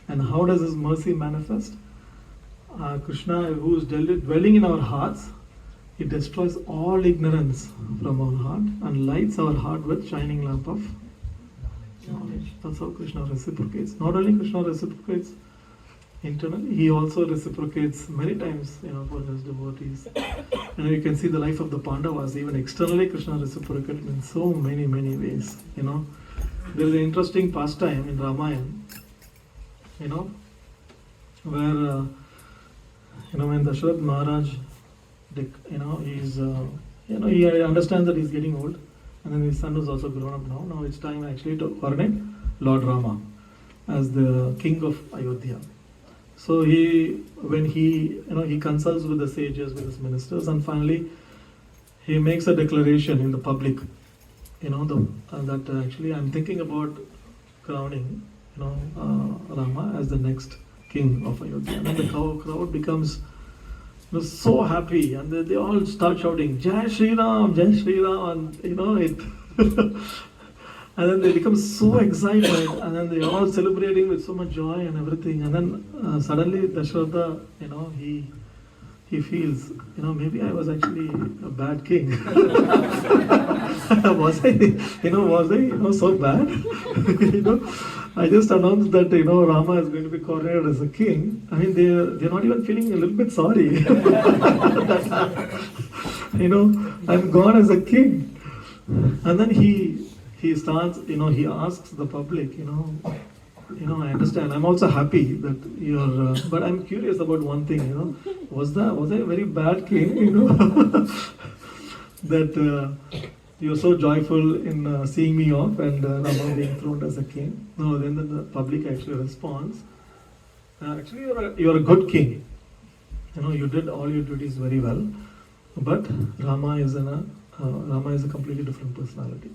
And how does his mercy manifest? Krishna, who is dwelling in our hearts, he destroys all ignorance from our heart and lights our heart with shining lamp of knowledge. That's how Krishna reciprocates. Not only Krishna reciprocates internally, he also reciprocates many times, for his devotees. And you can see the life of the Pandavas. Even externally, Krishna reciprocated in so many, many ways. There is an interesting pastime in Ramayana. Where when Dasharath Maharaj, he's he understands that he's getting old, and then his son is also grown up now. Now it's time actually to coronate Lord Rama as the king of Ayodhya. So when he consults with the sages, with his ministers, and finally he makes a declaration in the public, that actually I'm thinking about crowning, Rama as the next king of Ayodhya. And then the crowd becomes so happy, and they all start shouting, Jai Shri Ram, Jai Shri Ram, and and then they become so excited, and then they're all celebrating with so much joy and everything. And then suddenly Dasharatha, he feels, maybe I was actually a bad king. was I so bad? I just announced that, Rama is going to be coronated as a king. I mean, they're not even feeling a little bit sorry. I'm gone as a king. And then he starts, he asks the public, I understand. I'm also happy that you're. But I'm curious about one thing. Was I a very bad king? That you're so joyful in seeing me off and Rama being throned as a king. No, then the public actually responds. Actually, you're a good king. You did all your duties very well, but Rama is a completely different personality.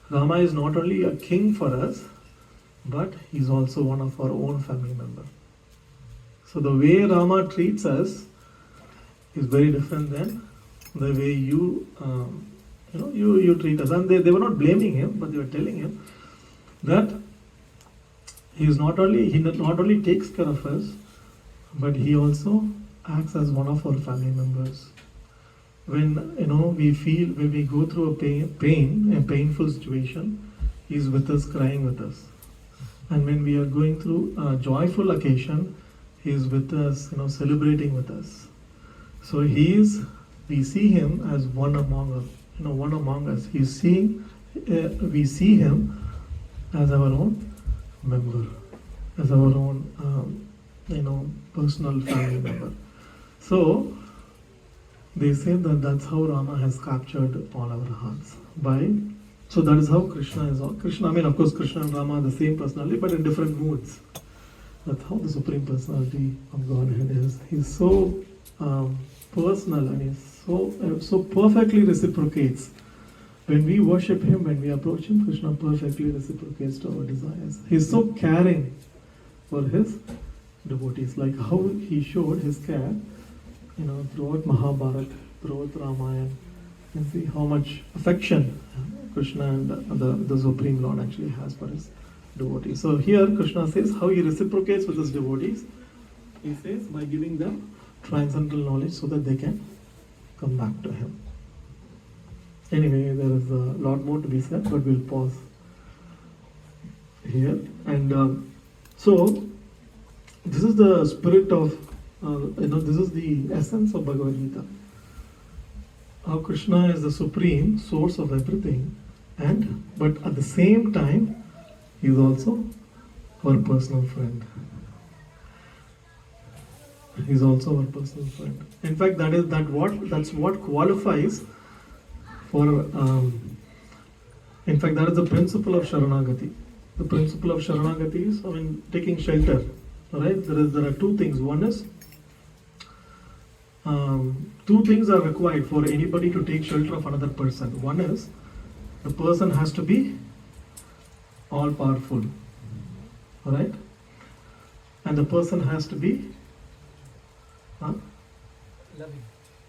Rama is not only a king for us, but he's also one of our own family member. So the way Rama treats us is very different than the way you treat us. And they were not blaming him, but they were telling him that he not only takes care of us, but he also acts as one of our family members. When when we go through a painful situation, he's with us, crying with us. And when we are going through a joyful occasion, he is with us, celebrating with us. So we see him as one among us. We see him as our own member, as our own, personal family member. So they say that that's how Rama has captured all our hearts. So that is how Krishna is. Krishna, of course, Krishna and Rama are the same personality, but in different moods. That's how the Supreme Personality of Godhead is. He's so personal, and he's so perfectly reciprocates. When we worship him, when we approach him, Krishna perfectly reciprocates to our desires. He's so caring for his devotees, like how he showed his care, throughout Mahabharata, throughout Ramayana. You can see how much affection Krishna and the Supreme Lord actually has for his devotees. So here Krishna says how he reciprocates with his devotees. He says by giving them transcendental knowledge so that they can come back to him. Anyway, there is a lot more to be said, but we'll pause here. And so this is the spirit of, this is the essence of Bhagavad Gita. How Krishna is the supreme source of everything, but at the same time, he is also our personal friend. He is also our personal friend. In fact, that's what qualifies for. In fact, that is the principle of Sharanagati. The principle of Sharanagati is, taking shelter. Right? There are two things. One is, two things are required for anybody to take shelter of another person. One is, the person has to be all powerful. Alright? And the person has to be loving.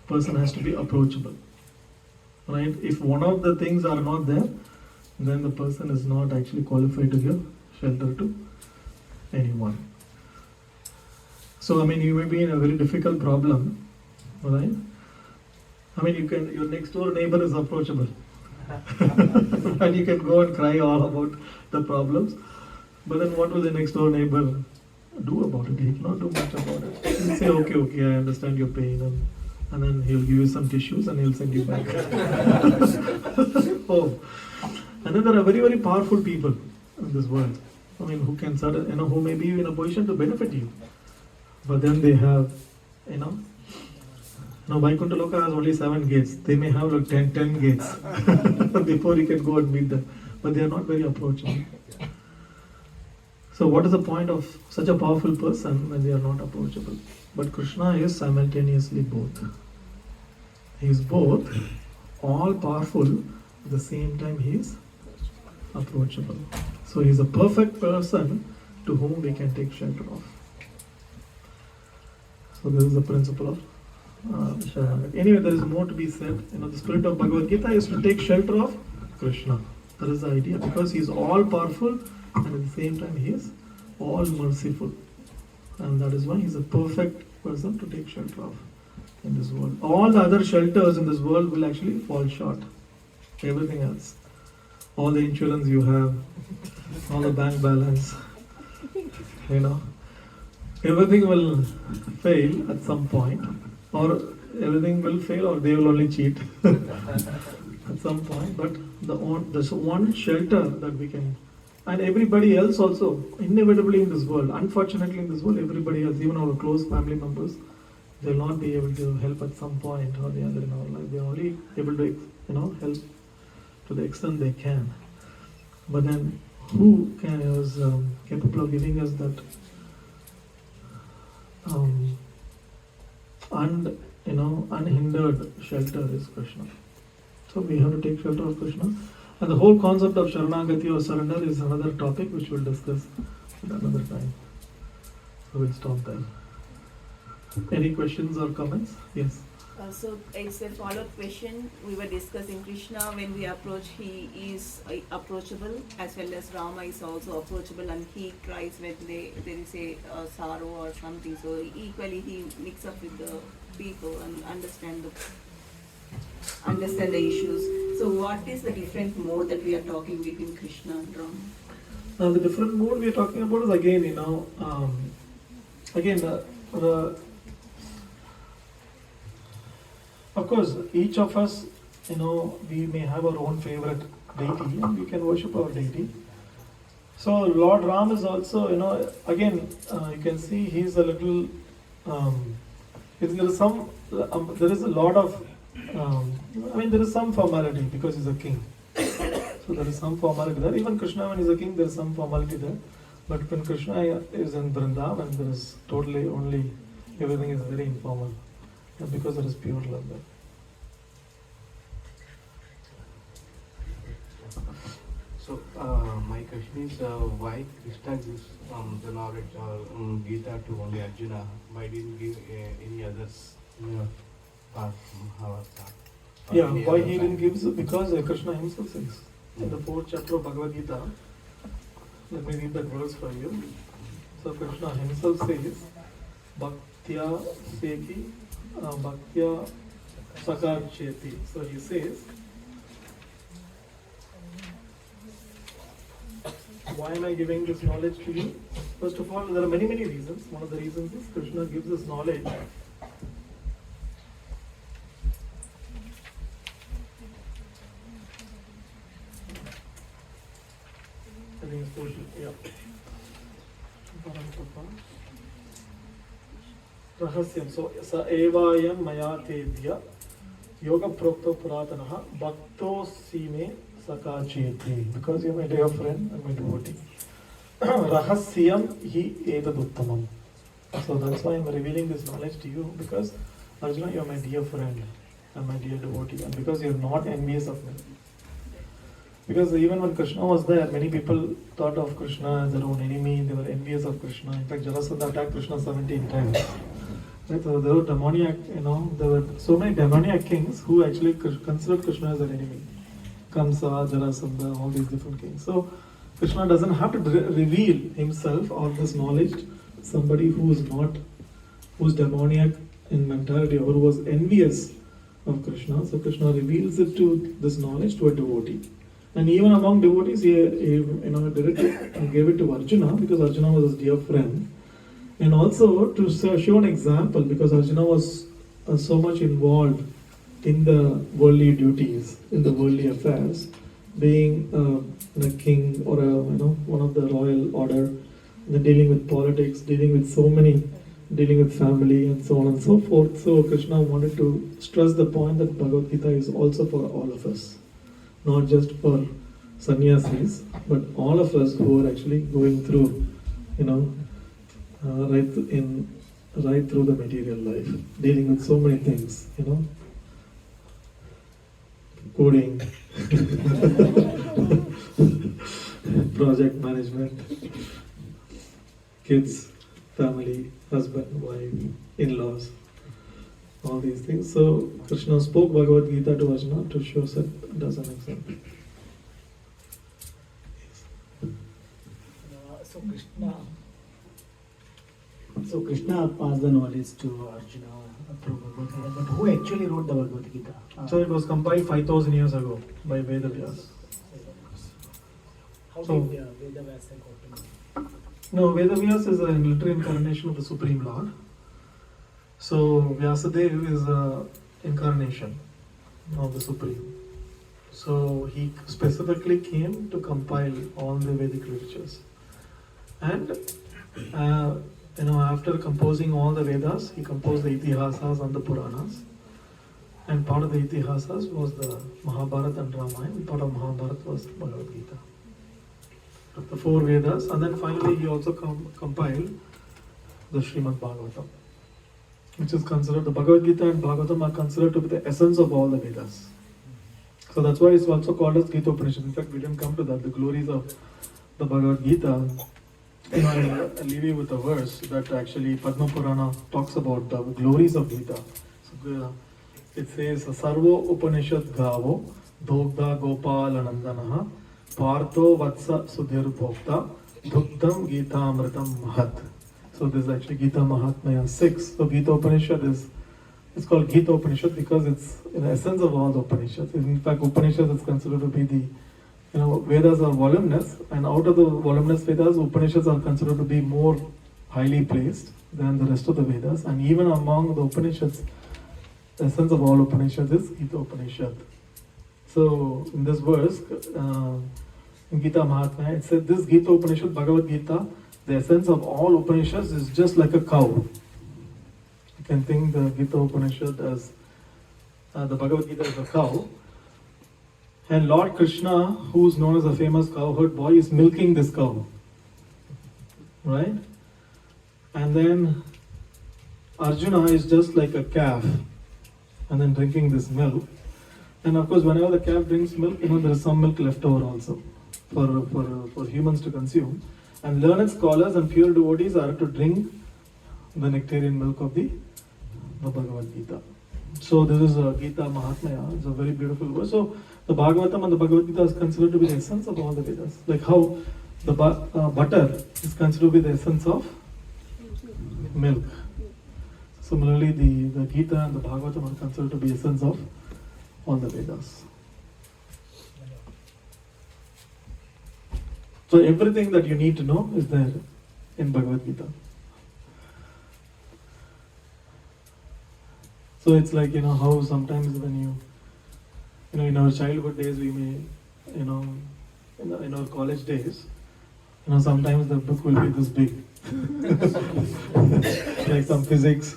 Person has to be approachable. Right? If one of the things are not there, then the person is not actually qualified to give shelter to anyone. So you may be in a very difficult problem, right? Your next door neighbor is approachable. And you can go and cry all about the problems. But then what will the next door neighbor do about it? He cannot do much about it. He'll say, okay, I understand your pain. And then he'll give you some tissues and he'll send you back home. And then there are very, very powerful people in this world. Who can who may be in a position to benefit you. But then they have, Vaikuntha Loka has only 7 gates. They may have like 10 gates before you can go and meet them. But they are not very approachable. So what is the point of such a powerful person when they are not approachable? But Krishna is simultaneously both. He is both all powerful, at the same time he is approachable. So he is a perfect person to whom we can take shelter of. So this is the principle of Sharanagati. Anyway, there is more to be said. The spirit of Bhagavad Gita is to take shelter of Krishna. That is the idea, because he is all powerful and at the same time he is all merciful. And that is why he is a perfect person to take shelter of in this world. All the other shelters in this world will actually fall short. Everything else. All the insurance you have, all the bank balance, everything will fail at some point, or everything will fail, or they will only cheat at some point. But there's one shelter that we can And everybody else also, inevitably in this world, unfortunately in this world, everybody else, even our close family members, they'll not be able to help at some point or the other in our life. They're only able to, help to the extent they can. But then, who is capable of giving us that unhindered shelter is Krishna. So we have to take shelter of Krishna. And the whole concept of Sharanagati or surrender is another topic which we'll discuss at another time. So we'll stop there. Any questions or comments? Yes. So it's a follow-up question. We were discussing Krishna. When we approach, he is approachable, as well as Rama is also approachable, and he tries when there is a sorrow or something. So equally he mixes up with the people and understand the issues. So what is the different mode that we are talking between Krishna and Rama? Now the different mode we are talking about is again, of course, each of us, we may have our own favorite deity and we can worship our deity. So Lord Ram is also, you can see he's a little, there is a lot of, there is some formality because he's a king. So there is some formality there. Even Krishna, when he's a king, there is some formality there. But when Krishna is in Vrindavan, there is totally everything is very informal. Because there is pure love there. So my question is why Krishna gives the knowledge or Gita to only Arjuna? Why didn't give any others? Why he didn't give? Because Krishna himself says in the 4th chapter of Bhagavad Gita. Let me read that verse for you. So Krishna himself says, Bhaktya Seki. Bhaktya Sakarcheti. So he says, why am I giving this knowledge to you? First of all, there are many reasons. One of the reasons is Krishna gives this knowledge I think it's portion, Rahasyam. So, sa evayam mayatedya yoga prokto puratanaha bhakto sime sakacheti. Because you're my dear friend and my devotee. Rahasyam hi etaduttamam. So that's why I'm revealing this knowledge to you, because Arjuna, you're my dear friend and my dear devotee, and because you're not envious of me. Because even when Krishna was there, many people thought of Krishna as their own enemy, they were envious of Krishna. In fact, Jarasandha attacked Krishna 17 times. Right? So there were demoniac, there were so many demoniac kings who actually considered Krishna as an enemy. Kamsa, Jarasandha, all these different kings. So Krishna doesn't have to reveal himself or this knowledge to somebody who's demoniac in mentality or who was envious of Krishna. So Krishna reveals it to this knowledge to a devotee. And even among devotees, he directly gave it to Arjuna because Arjuna was his dear friend. And also to show an example, because Arjuna was so much involved in the worldly duties, in the worldly affairs, being a king or one of the royal order, then dealing with politics, dealing with family and so on and so forth. So Krishna wanted to stress the point that Bhagavad Gita is also for all of us. Not just for sannyasis, but all of us who are actually going through, right through the material life, dealing with so many things, coding, project management, kids, family, husband, wife, in-laws, all these things. So Krishna spoke Bhagavad Gita to Arjuna to show that as an example. So Krishna passed the knowledge to Arjuna through Bhagavad Gita, but who actually wrote the Bhagavad Gita? So it was compiled 5,000 years ago by Vedavyas. How So- did Vedavyasa got to know? No, Vedavyas is a literal incarnation of the Supreme Lord. So Vyasadeva is an incarnation of the Supreme. So he specifically came to compile all the Vedic literatures. And after composing all the Vedas, he composed the Itihasas and the Puranas. And part of the Itihasas was the Mahabharata and Ramayana, and part of Mahabharata was the Bhagavad Gita. The 4 Vedas, and then finally he also compiled the Srimad Bhagavatam, which is considered, the Bhagavad Gita and Bhagavatam are considered to be the essence of all the Vedas. So that's why it's also called as Gita Upanishad. In fact, we didn't come to that, the glories of the Bhagavad Gita. I'll leave you with a verse that actually Padma Purana talks about the glories of Gita. So, it says, Sarvo Upanishad Gavo, Dogda Gopal Anandanaha, Partho Vatsa Sudhir Bhokta, Duktam Gita Amritam Mahat. So this is actually Gita Mahatmya 6. So Gita Upanishad it's called Gita Upanishad because it's in the essence of all the Upanishads. In fact, Upanishad is considered to be the, Vedas are voluminous, and out of the voluminous Vedas, Upanishads are considered to be more highly placed than the rest of the Vedas. And even among the Upanishads, the essence of all Upanishads is Gita Upanishad. So in this verse, in Gita Mahatmya, it said this Gita Upanishad, Bhagavad Gita, the essence of all Upanishads is just like a cow. You can think the Gita Upanishad as the Bhagavad Gita as a cow. And Lord Krishna, who is known as a famous cowherd boy, is milking this cow. Right? And then Arjuna is just like a calf and then drinking this milk. And of course, whenever the calf drinks milk, there is some milk left over also for humans to consume. And learned scholars and pure devotees are to drink the nectarian milk of the Bhagavad Gita. So this is Gita Mahatmya. It's a very beautiful verse. So the Bhagavatam and the Bhagavad Gita is considered to be the essence of all the Vedas. Like how the butter is considered to be the essence of milk. Similarly, the Gita and the Bhagavatam are considered to be the essence of all the Vedas. So everything that you need to know is there in Bhagavad Gita. So it's like, how sometimes when you in our childhood days we may, in our college days, sometimes the book will be this big. Like some physics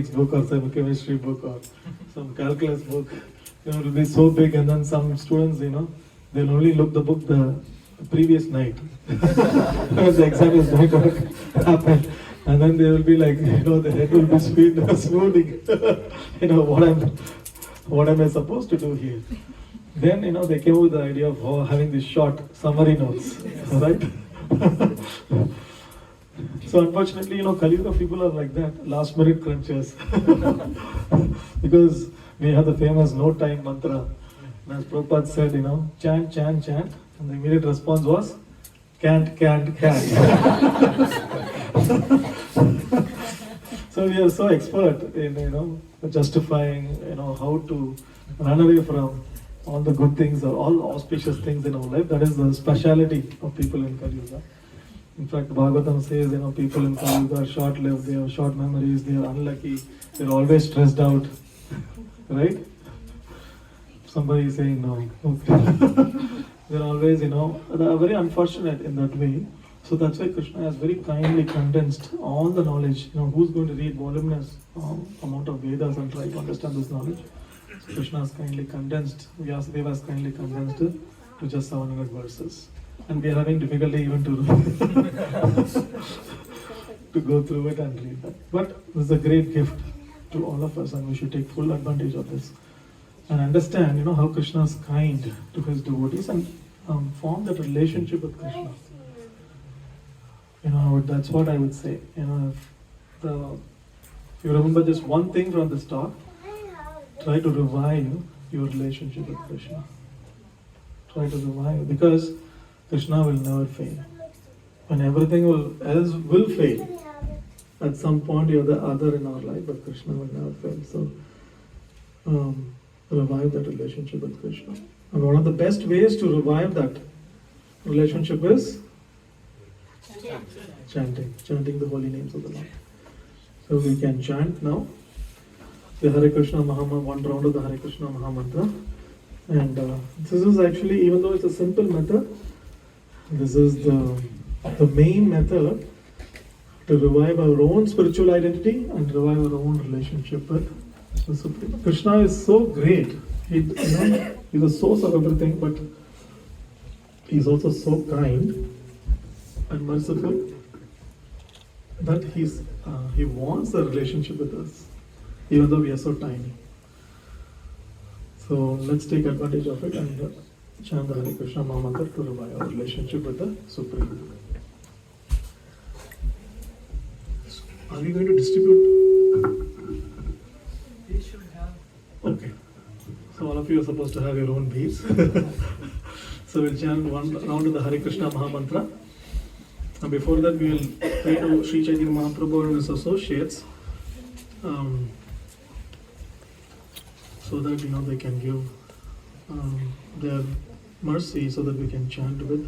book or some chemistry book or some calculus book. It will be so big, and then some students, they'll only look the book the previous night. The exam is going to happen. And then they will be like, the head will be smoothing. What am I supposed to do here? Then, they came up with the idea of having these short summary notes, right? So unfortunately, Kali Yuga people are like that, last minute crunchers. Because we have the famous no time mantra. And as Prabhupada said, chant, chant, chant. And the immediate response was, can't. So we are so expert in, justifying, how to run away from all the good things or all auspicious things in our life. That is the speciality of people in Kali Yuga. In fact, Bhagavatam says, people in Kali Yuga are short-lived, they have short memories, they are unlucky, they are always stressed out. Right? Somebody is saying no. Okay. They are always, they are very unfortunate in that way. So that's why Krishna has very kindly condensed all the knowledge. Who's going to read voluminous amount of Vedas and try to understand this knowledge? So Krishna has kindly condensed, Vyasadeva has kindly condensed it to just 700 verses. And we are having difficulty even to go through it and read that. But this is a great gift to all of us, and we should take full advantage of this. And understand, how Krishna is kind to his devotees and form that relationship with Krishna. That's what I would say. If you remember just one thing from this talk, try to revive your relationship with Krishna. Try to revive it, because Krishna will never fail. When everything else will fail, at some point you're the other in our life, but Krishna will never fail. So, revive that relationship with Krishna. And one of the best ways to revive that relationship is chanting the holy names of the Lord. So we can chant now the Hare Krishna Mahamantra, one round of the Hare Krishna Mahamantra. And this is actually, even though it's a simple method, this is the main method to revive our own spiritual identity and revive our own relationship with the Supreme. Krishna is so great. He's the source of everything, but he's also so kind and merciful that he wants a relationship with us, even though we are so tiny. So let's take advantage of it and chant the Hare Krishna Mahamantra to revive our relationship with the Supreme. Are we going to distribute? We should have. Okay. So all of you are supposed to have your own beads. So we'll chant one round of the Hare Krishna Mahamantra. And before that, we will pray to Sri Chaitanya Mahaprabhu and his associates, so that they can give their mercy, so that we can chant with